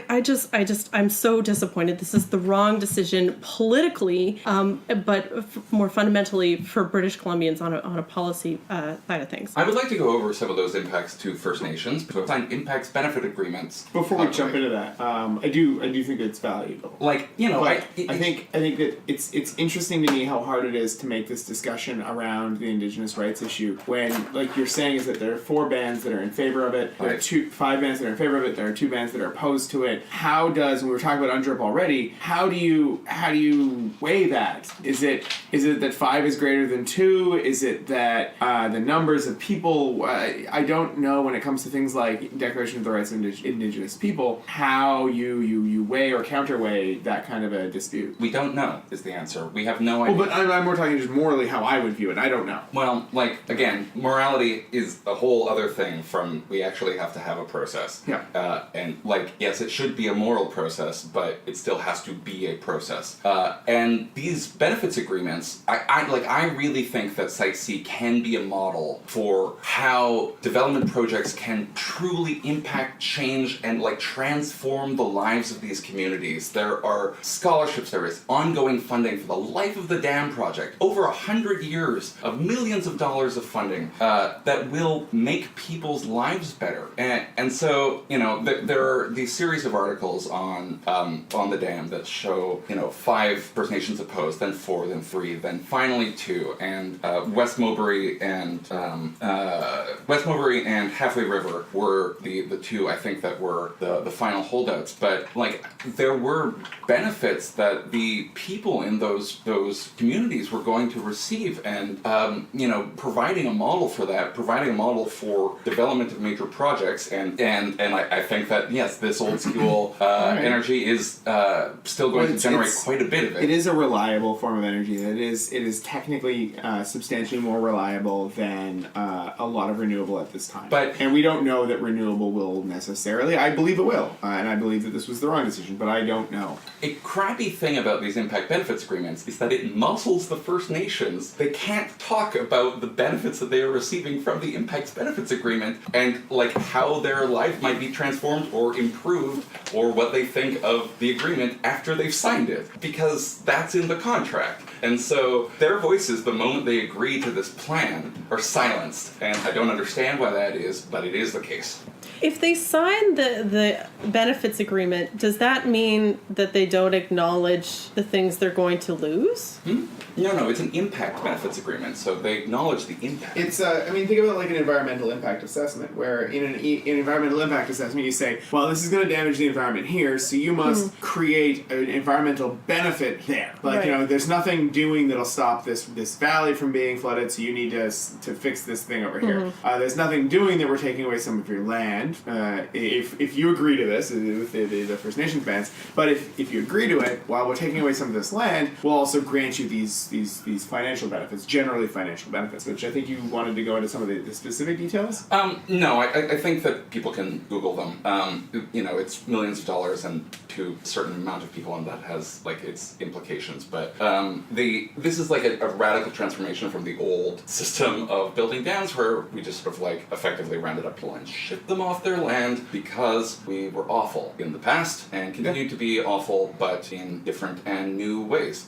I'm so disappointed. This is the wrong decision politically, but more fundamentally for British Columbians on a policy side of things. I would like to go over some of those impacts to First Nations. So find impacts benefit agreements. Before we jump into that, I do think it's valuable. Like, I think that it's interesting to me how hard it is to make this discussion around the Indigenous rights issue when, like you're saying, is that there are 4 bands that are in favor of it, there are 5 bands that are in favor of it, there are 2 bands that are opposed to it. How does, we were talking about UNDRIP already, how do you weigh that? Is it that 5 is greater than 2? Is it that the numbers of people, I don't know when it comes to things like Declaration of the Rights of Indigenous People, how you weigh or counterweigh that kind of a dispute. We don't know is the answer. We have no idea. Well, but I'm more talking just morally how I would view it. I don't know. Well, like, again, morality is a whole other thing from we actually have to have a process. Yeah. And, like, yes, it should be a moral process, but it still has to be a process. And these benefits agreements, I really think that Site C can be a model for how development projects can truly impact, change, and, like, transform the lives of these communities. There are scholarships, there is ongoing funding for the life of the dam project, over 100 years of millions of dollars of funding that will make people's lives better. And so, there are these series of articles on the dam that show, 5 First Nations opposed, then 4, then 3, then finally 2, and West Mowbray and Halfway River were the 2, I think, that were the final holdouts. But, like, there were benefits that the people in those communities communities were going to receive, and providing a model for that, providing a model for development of major projects, and I think that yes, this old school energy is still going to generate quite a bit of it. It is a reliable form of energy. It is technically substantially more reliable than a lot of renewable at this time. And we don't know that renewable will necessarily. I believe it will, and I believe that this was the wrong decision, but I don't know. A crappy thing about these impact benefits agreements is that it muscles the First Nations. They can't talk about the benefits that they are receiving from the impact benefits agreement and like how their life might be transformed or improved or what they think of the agreement after they've signed it, because that's in the contract. And so their voices, the moment they agree to this plan, are silenced, and I don't understand why that is, but it is the case. If they sign the benefits agreement, does that mean that they don't acknowledge the things they're going to lose? No, it's an impact benefits agreement, so they acknowledge the impact. It's, think about it like an environmental impact assessment, where in an environmental impact assessment you say, well, this is going to damage the environment here, so you must create an environmental benefit there. Like, there's nothing doing that'll stop this valley from being flooded, so you need to fix this thing over here. There's nothing doing that we're taking away some of your land, if you agree to this, with the First Nations bans, but if you agree to it, while we're taking away some of this land, we'll also grant you these financial benefits, generally financial benefits, which I think you wanted to go into some of the specific details? No, I think that people can Google them. It's millions of dollars, and to a certain amount of people, and that has, its implications, but this is a radical transformation from the old system of building dams, where we just sort of, effectively rounded up people and shipped them off their land because we were awful in the past, and continue to be awful, but in different and new ways.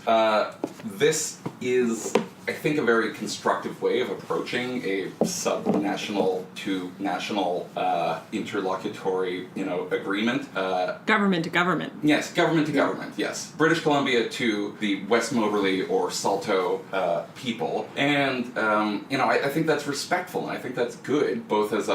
This is, I think, a very constructive way of approaching a sub-national to national interlocutory, agreement. Government to government. Yes, government to government, yes. British Columbia to the West Moberly or Salto people. And, I think that's respectful, and I think that's good, both as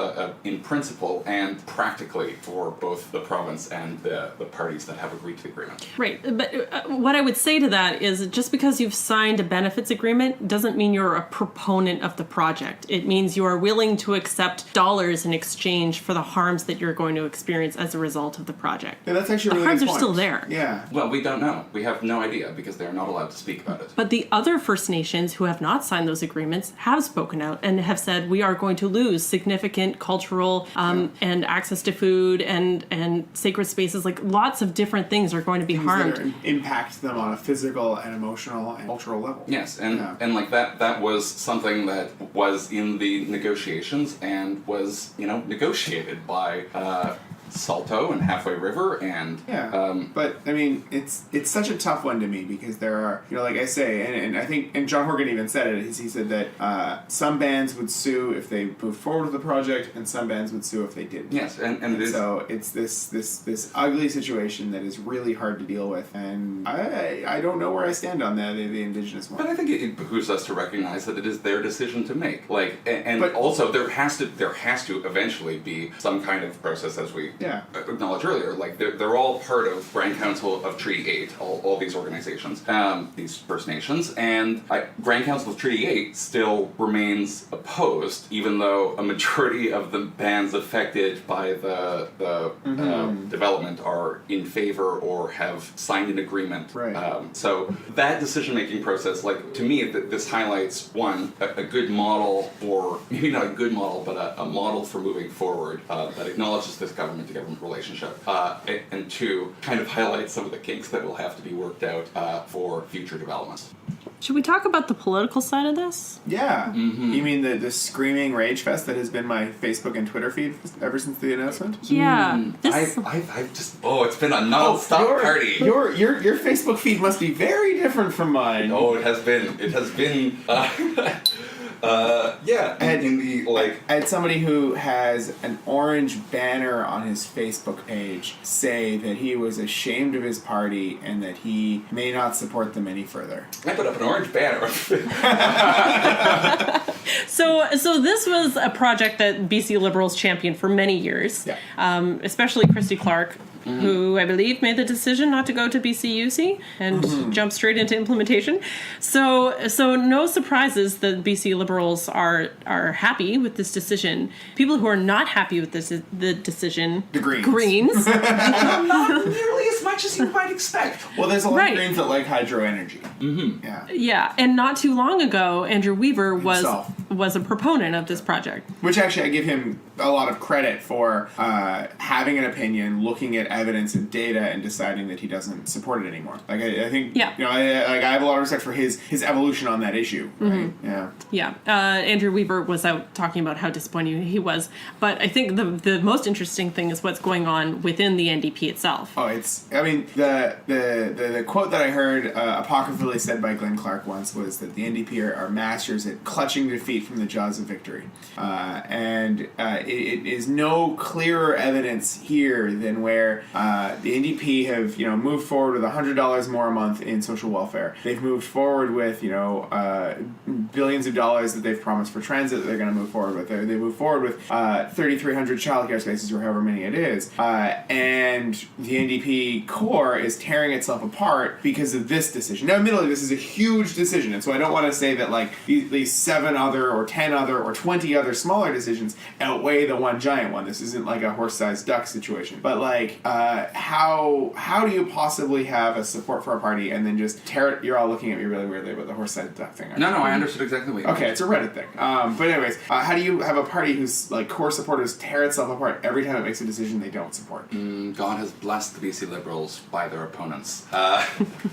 in principle and practically for both the province and the parties that have agreed to the agreement. Right, but what I would say to that is just because you've signed a benefits agreement doesn't mean you're a proponent of the project. It means you are willing to accept dollars in exchange for the harms that you're going to experience as a result of the project. Yeah, that's actually a really good point. The harms are still there. Yeah. Well, we don't know. We have no idea because they're not allowed to speak about it. But the other First Nations who have not signed those agreements have spoken out and have said we are going to lose significant cultural and access to food and sacred spaces. Lots of different things are going to be harmed. That impact them on a physical and emotional and cultural level. Yes, and that was something that was in the negotiations and was, negotiated by Salto and Halfway River and but it's such a tough one to me because there are, like I say, and I think, and John Horgan even said it, he said that some bands would sue if they moved forward with the project and some bands would sue if they didn't. Yes, and so it's this ugly situation that is really hard to deal with, and I don't know where I stand on the Indigenous one. But I think it behooves us to recognize that it is their decision to make. But also there has to eventually be some kind of process, as we acknowledged earlier. They're all part of Grand Council of Treaty 8, all these organizations, these First Nations, and Grand Council of Treaty 8 still remains opposed, even though a majority of the bands affected by the development are in favor or have signed an agreement. Right. So that decision-making process, to me, this highlights, one, a good model, or maybe not a good model, but a model for moving forward that acknowledges this government-to-government relationship, and two, kind of highlights some of the kinks that will have to be worked out for future developments. Should we talk about the political side of this? Yeah. Mm-hmm. You mean the screaming rage fest that has been my Facebook and Twitter feed ever since the announcement? Yeah. I've just it's been a non-stop party. Your Facebook feed must be very different from mine. Oh, it has been. I had somebody who has an orange banner on his Facebook page say that he was ashamed of his party and that he may not support them any further. I put up an orange banner. So this was a project that BC Liberals championed for many years, especially Christy Clark. who I believe made the decision not to go to BCUC and jump straight into implementation. So no surprises that BC Liberals are happy with this decision. People who are not happy with the decision, The Greens. Not nearly as much as you might expect. Well, there's a lot Right. of Greens that like hydro energy. Mm-hmm. Yeah. Yeah, and not too long ago, Andrew Weaver Himself. was a proponent of this project. Which actually I give him a lot of credit for having an opinion, looking at evidence and data, and deciding that he doesn't support it anymore. Like I think, Yeah. I have a lot of respect for his evolution on that issue. Right? Yeah. Yeah, Andrew Weaver was out talking about how disappointed he was, but I think the most interesting thing is what's going on within the NDP itself. Oh, the quote that I heard apocryphally said by Glenn Clark once was that the NDP are masters at clutching defeat from the jaws of victory, and it is no clearer evidence here than where the NDP have moved forward with $100 more a month in social welfare. They've moved forward with billions of dollars that they've promised for transit that they're going to move forward with. They move forward with 3,300 childcare spaces or however many it is, and the NDP core is tearing itself apart because of this decision. Now, admittedly, this is a huge decision, and so I don't want to say that like these 7 other or 10 other or 20 other smaller decisions outweigh the one giant one. This isn't like a horse-sized duck situation. But like, how do you possibly have a support for a party and then just tear it? You're all looking at me really weirdly about the horse-sized duck thing. No, I understood exactly what you meant. Okay, it's a Reddit thing. But anyways, how do you have a party whose like core supporters tear itself apart every time it makes a decision they don't support? God has blessed the BC Liberals by their opponents.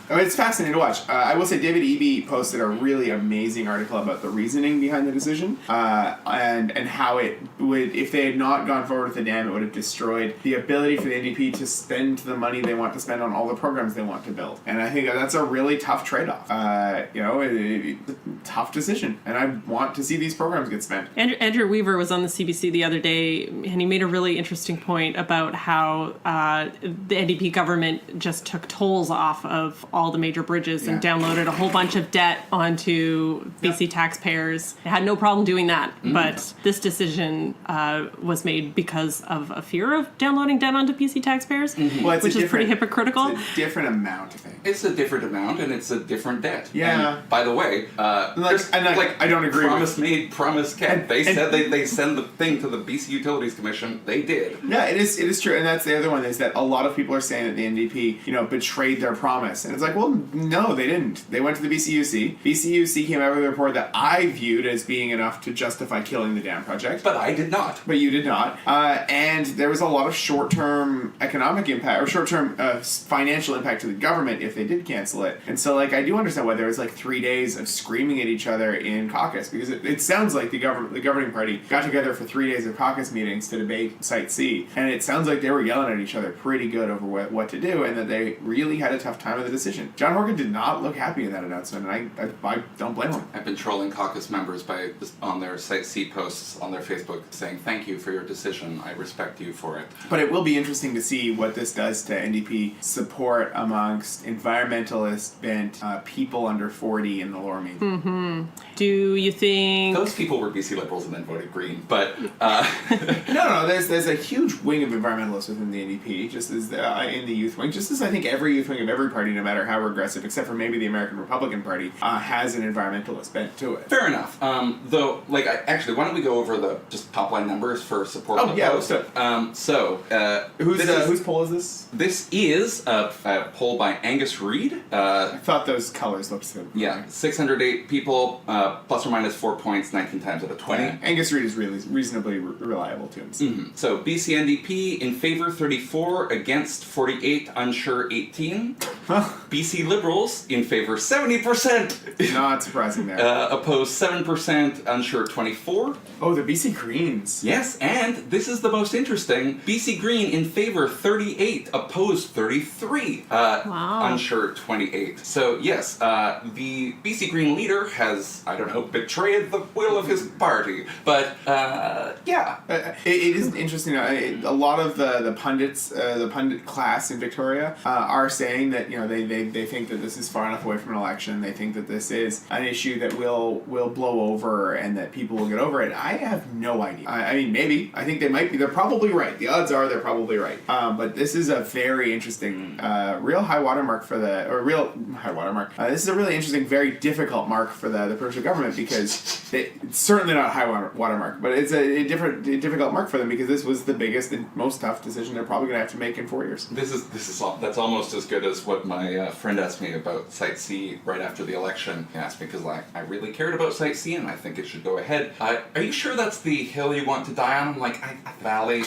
It's fascinating to watch. I will say David Eby posted a really amazing article about the reasoning behind the decision, and how it would, if they had not gone forward with the dam, it would have destroyed the ability for the NDP to spend the money they want to spend on all the programs they want to build. And I think that's a really tough trade-off. It's a tough decision, and I want to see these programs get spent. Andrew Weaver was on the CBC the other day, and he made a really interesting point about how the NDP government just took tolls off of all the major bridges and downloaded a whole bunch of debt onto BC taxpayers. They had no problem doing that, but this decision was made because of a fear of downloading debt onto BC taxpayers, Well, which is pretty hypocritical. It's a different amount, I think. It's a different amount, and it's a different debt. Yeah. And, by the way, I don't agree promise made, promise kept. They said they send the thing to the BC Utilities Commission. They did. Yeah, it is true, and that's the other one, is that a lot of people are saying that the NDP, betrayed their promise, and it's like, well, no, they didn't. They went to the BCUC. BCUC came out with a report that I viewed as being enough to justify killing the dam project. But I did not. But you did not. And there was a lot of short-term economic impact, or short-term financial impact to the government if they did cancel it. And so, I do understand why there was 3 days of screaming at each other in caucus, because it sounds like the governing party got together for 3 days of caucus meetings to debate Site C, and it sounds like they were yelling at each other pretty good over what to do, and that they really had a tough time with the decision. John Horgan did not look happy in that announcement, and I don't blame him. I've been trolling caucus members by just on their Site C posts on their Facebook saying, "Thank you for your decision. I respect you for it." But it will be interesting to see what this does to NDP support amongst environmentalist bent people under 40 in the Lower Mainland. Do you think... Those people were BC Liberals and then voted Green, but No, there's a huge wing of environmentalists within the NDP, just as in the youth wing, just as I think every youth wing of every party, no matter how regressive, except for maybe the American Republican Party, has an environmentalist bent to it. fair enough. Though, actually, why don't we go over the just top line numbers for support? Oh, yeah, let's do it. Whose poll is this? This is a poll by Angus Reid. I thought those colors looked good. Yeah, 608 people, plus or minus 4 points, 19 times out of 20. Yeah, Angus Reid is really reasonably reliable to him. So BC NDP in favor 34, against 48, unsure 18. BC Liberals in favor 70%. Not surprising there. Opposed 7%, unsure 24. Oh, the BC Greens. Yes, and this is the most interesting. BC Green in favor 38, opposed 33. Wow. Unsure 28. So yes, the BC Green leader has, I don't know, betrayed the will of his party. But yeah. It is interesting. A lot of the pundits, the pundit class in Victoria, are saying that they think that this is far enough away from an election. They think that this is an issue that will blow over and that people will get over it, I have no idea. I mean, maybe. I think they might be. They're probably right. The odds are they're probably right. But this is a very interesting, real high watermark for this is a really interesting, very difficult mark for the provincial government because it's certainly not a high watermark, but it's a difficult mark for them because this was the biggest and most tough decision they're probably going to have to make in 4 years. That's almost as good as what my friend asked me about Site C right after the election. He asked me because I really cared about Site C and I think it should go ahead. Are you sure that's the hill you want to die on? I'm like, Valley.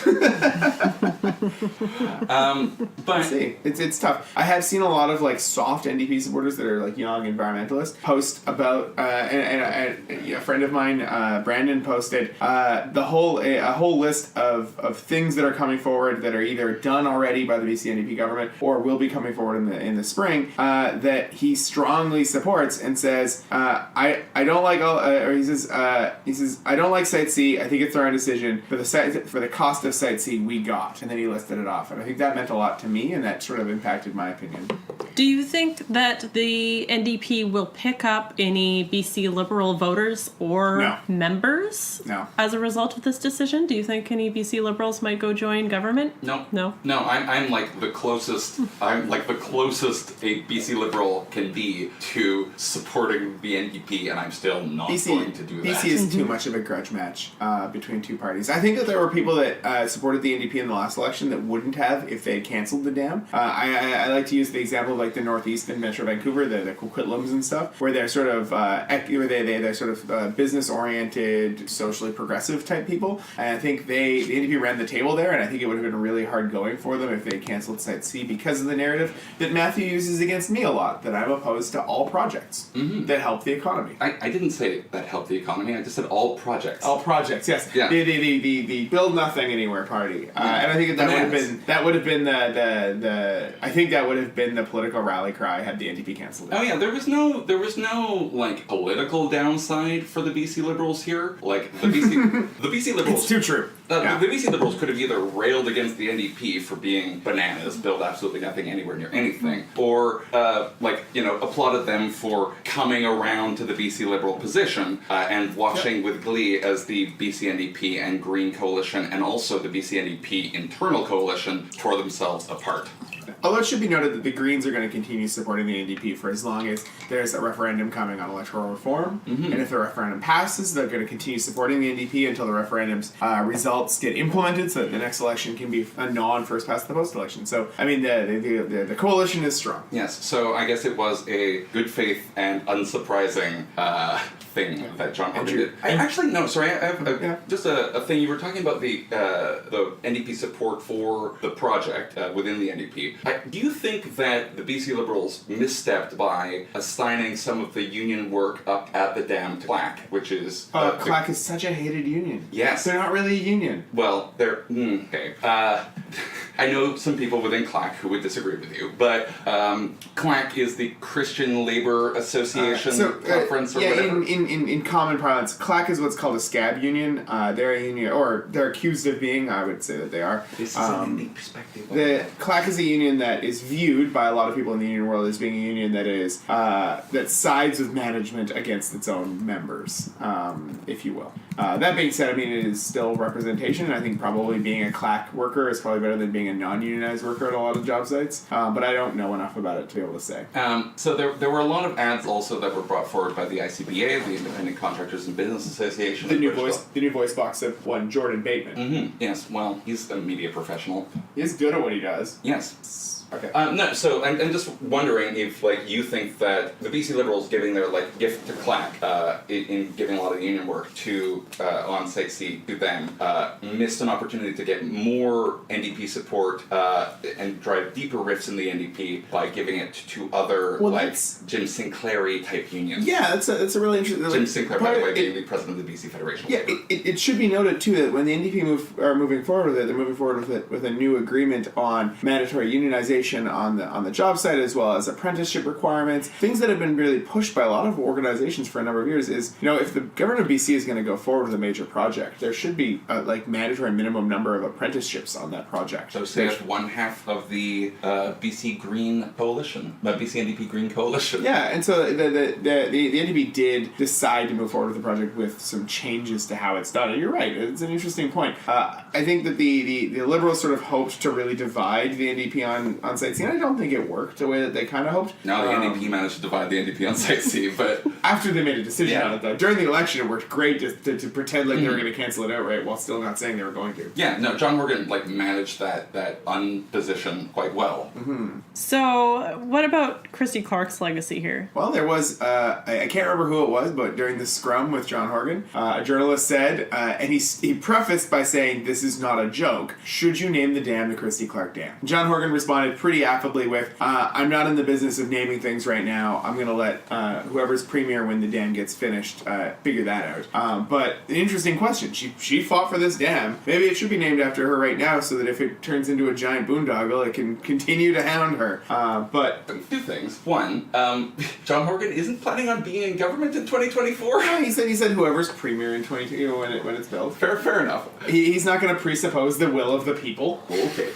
But see, it's tough. I have seen a lot of like soft NDP supporters that are like young environmentalists post about and a friend of mine, Brandon, posted a whole list of things that are coming forward that are either done already by the BC NDP government or will be coming forward in the spring that he strongly supports and says I don't like all or he says I don't like Site C. I think it's the right decision for the cost of Site C we got, and then he listed it off, and I think that meant a lot to me, and that sort of impacted my opinion. Do you think that the NDP will pick up any BC Liberal voters or members as a result of this decision? Do you think any BC Liberals might go join government? No. No? No, I'm like the closest a BC Liberal can be to supporting the NDP, and I'm still not going to do that. BC is too much of a grudge match between two parties. I think that there were people that supported the NDP in the last election that wouldn't have if they had cancelled the dam. I like to use the example of like the Northeast and Metro Vancouver, the Coquitlam's and stuff, where they're sort of they're sort of business oriented, socially progressive type people. And I think the NDP ran the table there, and I think it would have been really hard going for them if they cancelled Site C because of the narrative that Matthew uses against me a lot, that I'm opposed to all projects that help the economy. I didn't say that helped the economy. I just said all projects. All projects, yes. Yeah. The build nothing anywhere party, and I think that would have been the political rally cry had the NDP cancelled it. Oh yeah, there was no like political downside for the BC Liberals here. Like the BC Liberals. It's too true. The BC Liberals could have either railed against the NDP for being bananas, build absolutely nothing anywhere near anything, or applauded them for coming around to the BC Liberal position and watching with glee as the BC NDP and Green Coalition and also the BC NDP internal coalition tore themselves apart. Although it should be noted that the Greens are going to continue supporting the NDP for as long as there's a referendum coming on electoral reform. And if the referendum passes, they're going to continue supporting the NDP until the referendum's results get implemented so that the next election can be a non-first past the post election. So, I mean, the coalition is strong. Yes, so I guess it was a good faith and unsurprising thing that John Horgan did. I have just a thing. You were talking about the NDP support for the project within the NDP. Do you think that the BC Liberals misstepped by assigning some of the union work up at the dam to CLAC, which is... CLAC is such a hated union. Yes. They're not really a union. Well, they're... okay. I know some people within CLAC who would disagree with you, but CLAC is the Christian Labor Association conference or whatever. In common parlance, CLAC is what's called a scab union. They're a union, or they're accused of being, I would say that they are. This is an unique perspective. The CLAC is a union that is viewed by a lot of people in the union world as being a union that is that sides with management against its own members, if you will. That being said, I mean, it is still representation, and I think probably being a CLAC worker is probably better than being a non-unionized worker at a lot of job sites, but I don't know enough about it to be able to say. So there were a lot of ads also that were brought forward by the ICBA, the Independent Contractors and Business Association. The new voice box of one Jordan Bateman. Mm-hmm. Yes, well, he's a media professional. He's good at what he does. Yes. Okay. No, so I'm just wondering if, like, you think that the BC Liberals giving their, like, gift to CLAC in giving a lot of the union work to on Site C to them missed an opportunity to get more NDP support and drive deeper rifts in the NDP by giving it to other, Jim Sinclair-y type unions. Yeah, that's a really interesting... Jim Sinclair, by the way, being the president of the BC Federation. Yeah, it should be noted, too, that when the NDP are moving forward with it, they're moving forward with a new agreement on mandatory unionization participation on the job site, as well as apprenticeship requirements, things that have been really pushed by a lot of organizations for a number of years. Is, if the government of BC is going to go forward with a major project, there should be a mandatory minimum number of apprenticeships on that project. So say it's one half of the BC Green Coalition, BC NDP Green Coalition. Yeah, and so the NDP did decide to move forward with the project with some changes to how it's done. And you're right, it's an interesting point. I think that the Liberals sort of hoped to really divide the NDP on Site C, and I don't think it worked the way that they kind of hoped. No, the NDP managed to divide the NDP on Site C, but... After they made a decision on it, though. During the election, it worked great to pretend like they were going to cancel it outright while still not saying they were going to. Yeah, no, John Horgan managed that unposition quite well. Mm-hmm. So, what about Christy Clark's legacy here? Well, there was, I can't remember who it was, but during the scrum with John Horgan, a journalist said, and he prefaced by saying, "This is not a joke. Should you name the dam the Christy Clark Dam?" John Horgan responded pretty affably with, "I'm not in the business of naming things right now. I'm going to let whoever's premier when the dam gets finished figure that out." But an interesting question. She fought for this dam. Maybe it should be named after her right now, so that if it turns into a giant boondoggle, it can continue to hound her. But two things. One, John Horgan isn't planning on being in government in 2024. he said whoever's premier in 2022 when it's built. Fair enough. He's not going to presuppose the will of the people. Okay.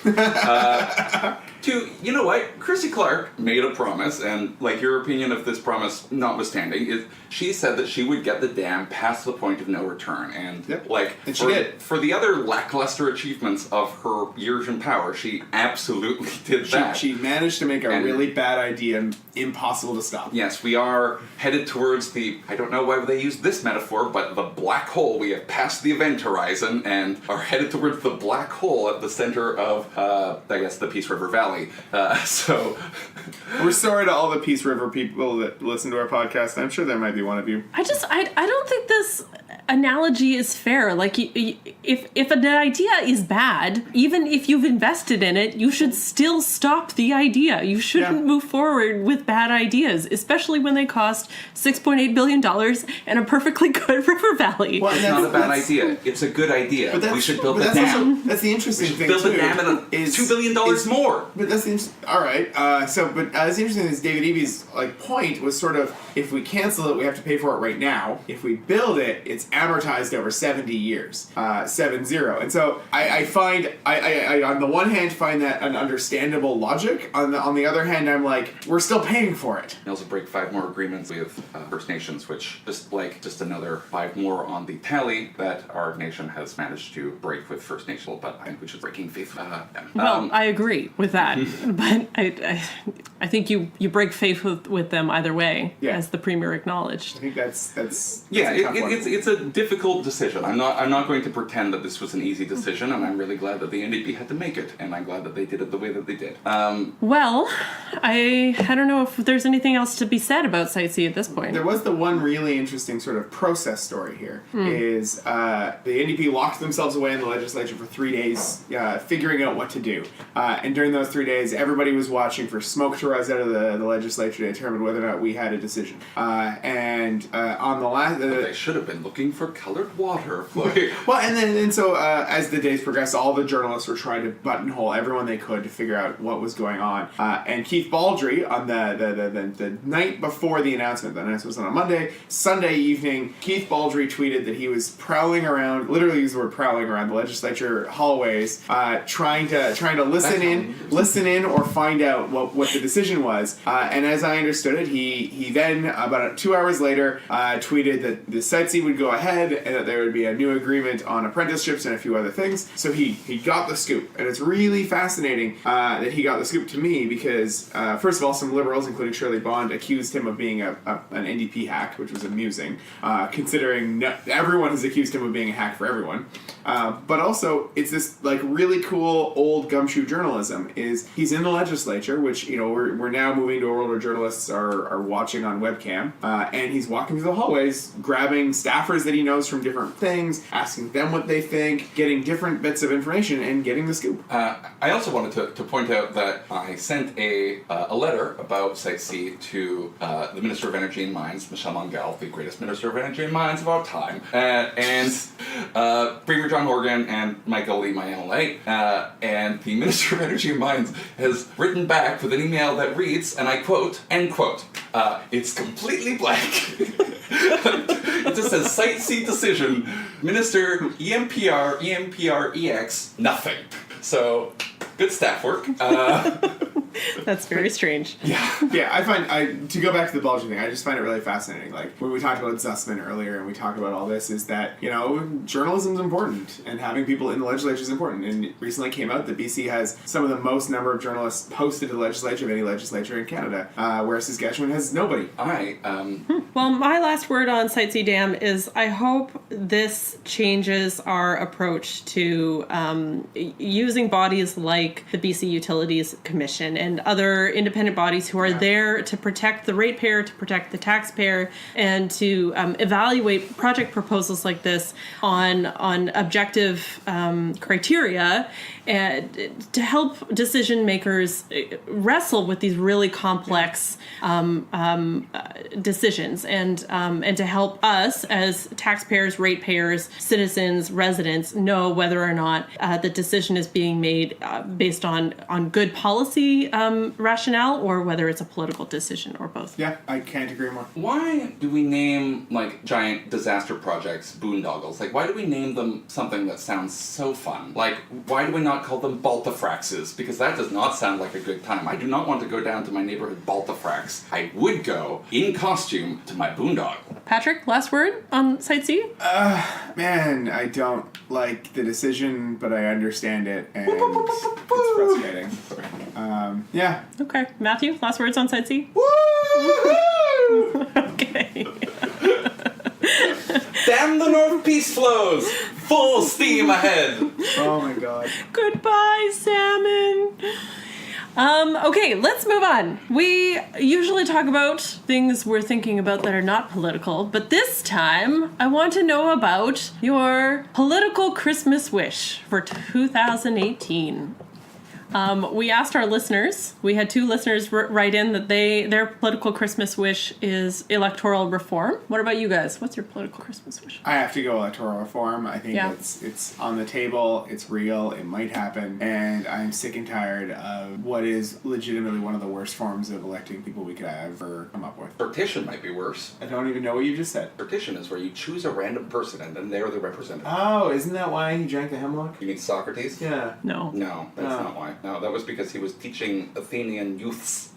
Two, you know what? Christy Clark made a promise, and your opinion of this promise notwithstanding, is she said that she would get the dam past the point of no return, and and she did. For the other lackluster achievements of her years in power, she absolutely did that. She managed to make a really bad idea impossible to stop. Yes, we are headed towards I don't know why they used this metaphor, but the black hole. We have passed the event horizon and are headed towards the black hole at the center of, the Peace River Valley. So we're sorry to all the Peace River people that listen to our podcast. I'm sure there might be one of you. I don't think this analogy is fair. If an idea is bad, even if you've invested in it, you should still stop the idea. You shouldn't move forward with bad ideas, especially when they cost $6.8 billion and a perfectly good river valley. Well, it's not a bad idea. It's a good idea. We should build the dam. That's the interesting thing, build the dam and $2 billion more. But that's the all right. That's the interesting thing is David Eby's point was sort of, if we cancel it, we have to pay for it right now. If we build it, it's amortized over 70 years, 70. And so I find I on the one hand find that an understandable logic. On the other hand, I'm like, we're still paying for it. We also break 5 more agreements with First Nations, which just another 5 more on the tally that our nation has managed to break with First Nations. But I think we should breaking faith with them. Well, I agree with that, but I think you break faith with them either way, as the premier acknowledged. I think that's it's a difficult decision. I'm not going to pretend that this was an easy decision, and I'm really glad that the NDP had to make it, and I'm glad that they did it the way that they did. Well, I don't know if there's anything else to be said about Site C at this point. There was the one really interesting sort of process story here, is the NDP locked themselves away in the legislature for 3 days, figuring out what to do. And during those 3 days, everybody was watching for smoke to rise out of the legislature to determine whether or not we had a decision. On the last... they should have been looking for colored water. Well, and so as the days progressed, all the journalists were trying to buttonhole everyone they could to figure out what was going on. And Keith Baldry, on the night before the announcement was on a Monday, Sunday evening, Keith Baldry tweeted that he was prowling around, literally used the word prowling around the legislature hallways, trying to listen in or find out what the decision was. And as I understood it, he then, about 2 hours later, tweeted that the Site C would go ahead and that there would be a new agreement on apprenticeships and a few other things. So he got the scoop. And it's really fascinating that he got the scoop to me because, first of all, some Liberals, including Shirley Bond, accused him of being an NDP hack, which was amusing, considering everyone has accused him of being a hack for everyone. But also, it's this really cool old gumshoe journalism. Is he's in the legislature, which we're now moving to a world where journalists are watching on webcam, and he's walking through the hallways, grabbing staffers that he knows from different things, asking them what they think, getting different bits of information, and getting the scoop. I also wanted to point out that I sent a letter about Site C to the Minister of Energy and Mines, Michel Mangel, the greatest Minister of Energy and Mines of our time, and Premier John Horgan and Michael Lee, my MLA, and the Minister of Energy and Mines has written back with an email that reads, and I quote, end quote, it's completely blank. It just says Site C decision, Minister EMPR EX, nothing. So, good staff work. That's very strange. Yeah, I find, to go back to the Belgian thing, I just find it really fascinating. Like, when we talked about Zussmann earlier and we talked about all this, is that, you know, journalism's important and having people in the legislature is important. And it recently came out that BC has some of the most number of journalists posted to the legislature of any legislature in Canada, whereas Saskatchewan has nobody. Well, my last word on Site C Dam is I hope this changes our approach to using bodies like the BC Utilities Commission and other independent bodies who are there to protect the ratepayer, to protect the taxpayer, and to evaluate project proposals like this on objective criteria, and to help decision makers wrestle with these really complex decisions, and to help us as taxpayers, ratepayers, citizens, residents know whether or not the decision is being made based on good policy rationale, or whether it's a political decision, or both. Yeah, I can't agree more. Why do we name, like, giant disaster projects boondoggles? Like, why do we name them something that sounds so fun? Like, why do we not call them baltifraxes? Because that does not sound like a good time. I do not want to go down to my neighborhood baltifrax. I would go, in costume, to my boondoggle. Patrick, last word on Site C? Man, I don't like the decision, but I understand it, and it's frustrating. Yeah. Okay. Matthew, last words on Site C? Woo! Okay. Damn the North Peace flows! Full steam ahead! Oh my god. Goodbye, salmon. Okay, let's move on. We usually talk about things we're thinking about that are not political, but this time I want to know about your political Christmas wish for 2018. We asked our listeners. We had 2 listeners write in that their political Christmas wish is electoral reform. What about you guys? What's your political Christmas wish? I have to go electoral reform. I think it's on the table, it's real, it might happen, and I'm sick and tired of what is legitimately one of the worst forms of electing people we could ever come up with. Partition might be worse. I don't even know what you just said. Partition is where you choose a random person and then they're the representative. Oh, isn't that why he drank the hemlock? You mean Socrates? Yeah. No. No, that's not why. No, that was because he was teaching Athenian youths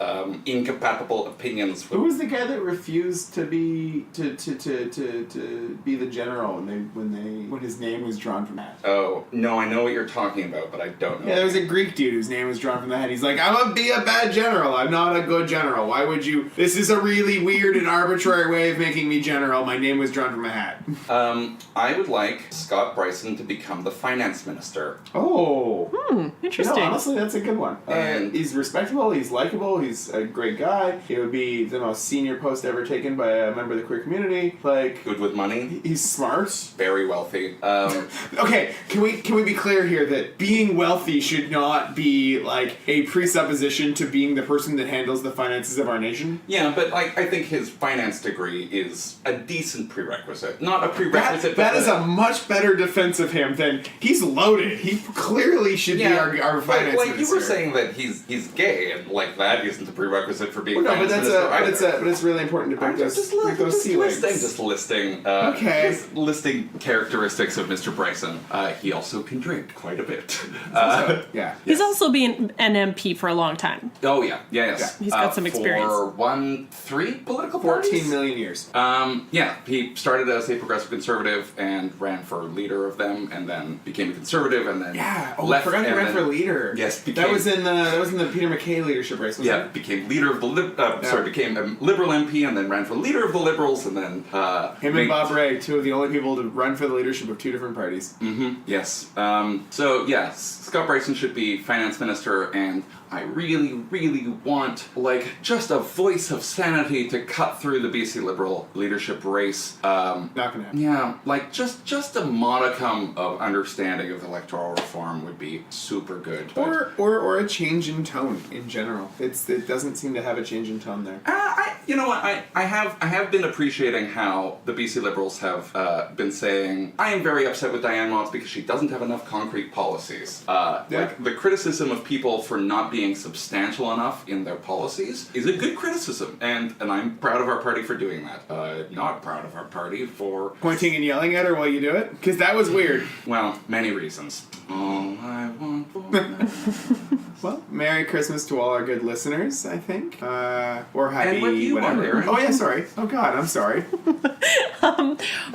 incompatible opinions. Who was the guy that refused to be to be the general when his name was drawn from that? Oh, no, I know what you're talking about, but I don't know. Yeah, there was a Greek dude whose name was drawn from the hat. He's like, I'm gonna be a bad general. I'm not a good general. Why would you? This is a really weird and arbitrary way of making me general. My name was drawn from a hat. I would like Scott Bryson to become the finance minister. Oh. Interesting. You know, honestly, that's a good one. And he's respectable, he's likable, he's a great guy. He would be the most senior post ever taken by a member of the queer community. Like, good with money. He's smart. Very wealthy. Okay, can we be clear here that being wealthy should not be like a presupposition to being the person that handles the finances of our nation? Yeah, but like I think his finance degree is a decent prerequisite. Not a prerequisite. That is a much better defense of him than he's loaded. He clearly should be our finance like minister. you were saying that he's gay, and like that isn't a prerequisite for being well, no, finance but minister. but it's really important to pick those sea legs. Just listing. Okay. Just listing characteristics of Mr. Bryson. He also can drink quite a bit. Yeah. He's also been an MP for a long time. Oh yeah, yes. He's got some experience. For 3 political parties. 14 million years. Yeah, he started as a progressive conservative and ran for leader of them, and then became a conservative, and then Yeah. Oh, left. I forgot he and ran then- for leader. Yeah, Yes, became, That was in the Peter MacKay leadership race, wasn't it? became leader of the became a Liberal MP and then ran for leader of the Liberals and then Him and Bob Rae, two of the only people to run for the leadership of two different parties. Yes. So yeah, Scott Bryson should be finance minister, and I really, really want just a voice of sanity to cut through the BC Liberal leadership race. Not gonna happen. Yeah, just a modicum of understanding of electoral reform would be super good. Or a change in tone in general. It doesn't seem to have a change in tone there. You know what? I have been appreciating how the BC Liberals have been saying, I am very upset with Diane Watts because she doesn't have enough concrete policies. The criticism of people for not being substantial enough in their policies is a good criticism, and I'm proud of our party for doing that. Not proud of our party for Pointing and yelling at her while you do it? Because that was weird. well, many reasons. All I want for Well, Merry Christmas to all our good listeners, I think. Or happy And what do you whatever. want, Erin? Oh yeah, sorry. Oh God, I'm sorry.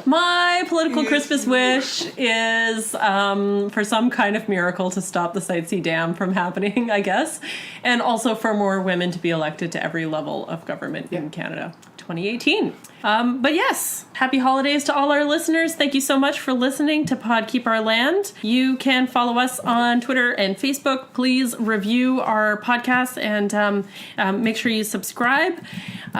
My political Christmas wish is for some kind of miracle to stop the Site C Dam from happening, I guess, and also for more women to be elected to every level of government in Canada. 2018. But yes, happy holidays to all our listeners. Thank you so much for listening to Pod Keep Our Land. You can follow us on Twitter and Facebook. Please review our podcast and make sure you subscribe.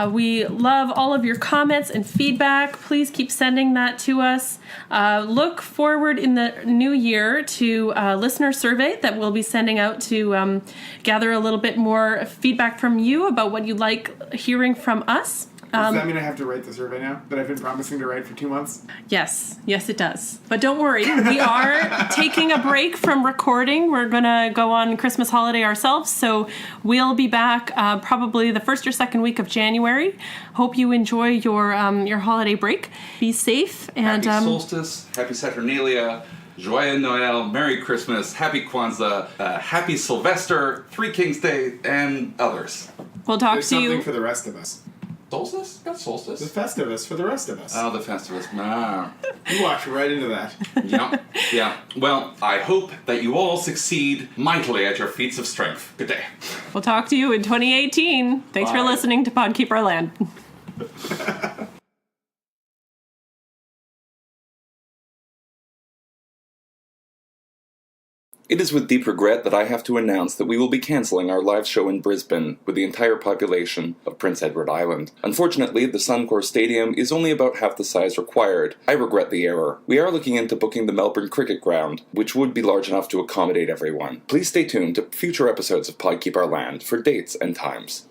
We love all of your comments and feedback. Please keep sending that to us. Look forward in the new year to a listener survey that we'll be sending out to gather a little bit more feedback from you about what you like hearing from us. Does that mean I have to write the survey now that I've been promising to write for 2 months? Yes, it does. But don't worry, we are taking a break from recording. We're going to go on Christmas holiday ourselves, so we'll be back probably the first or second week of January. Hope you enjoy your holiday break. Be safe. And Happy Solstice, Happy Saturnalia, Joyeux Noël, Merry Christmas, Happy Kwanzaa, Happy Sylvester, Three Kings Day, and others. we'll talk There's to something you. for the rest of us. Solstice? Got Solstice. The Festivus for the rest of us. Oh, the Festivus. You walked right into that. Yeah. Well, I hope that you all succeed mightily at your feats of strength. Good day. We'll talk to you in 2018. Thanks for Bye. listening to Pod Keep Our Land. It is with deep regret that I have to announce that we will be cancelling our live show in Brisbane with the entire population of Prince Edward Island. Unfortunately, the Suncorp Stadium is only about half the size required. I regret the error. We are looking into booking the Melbourne Cricket Ground, which would be large enough to accommodate everyone. Please stay tuned to future episodes of Pod Keep Our Land for dates and times.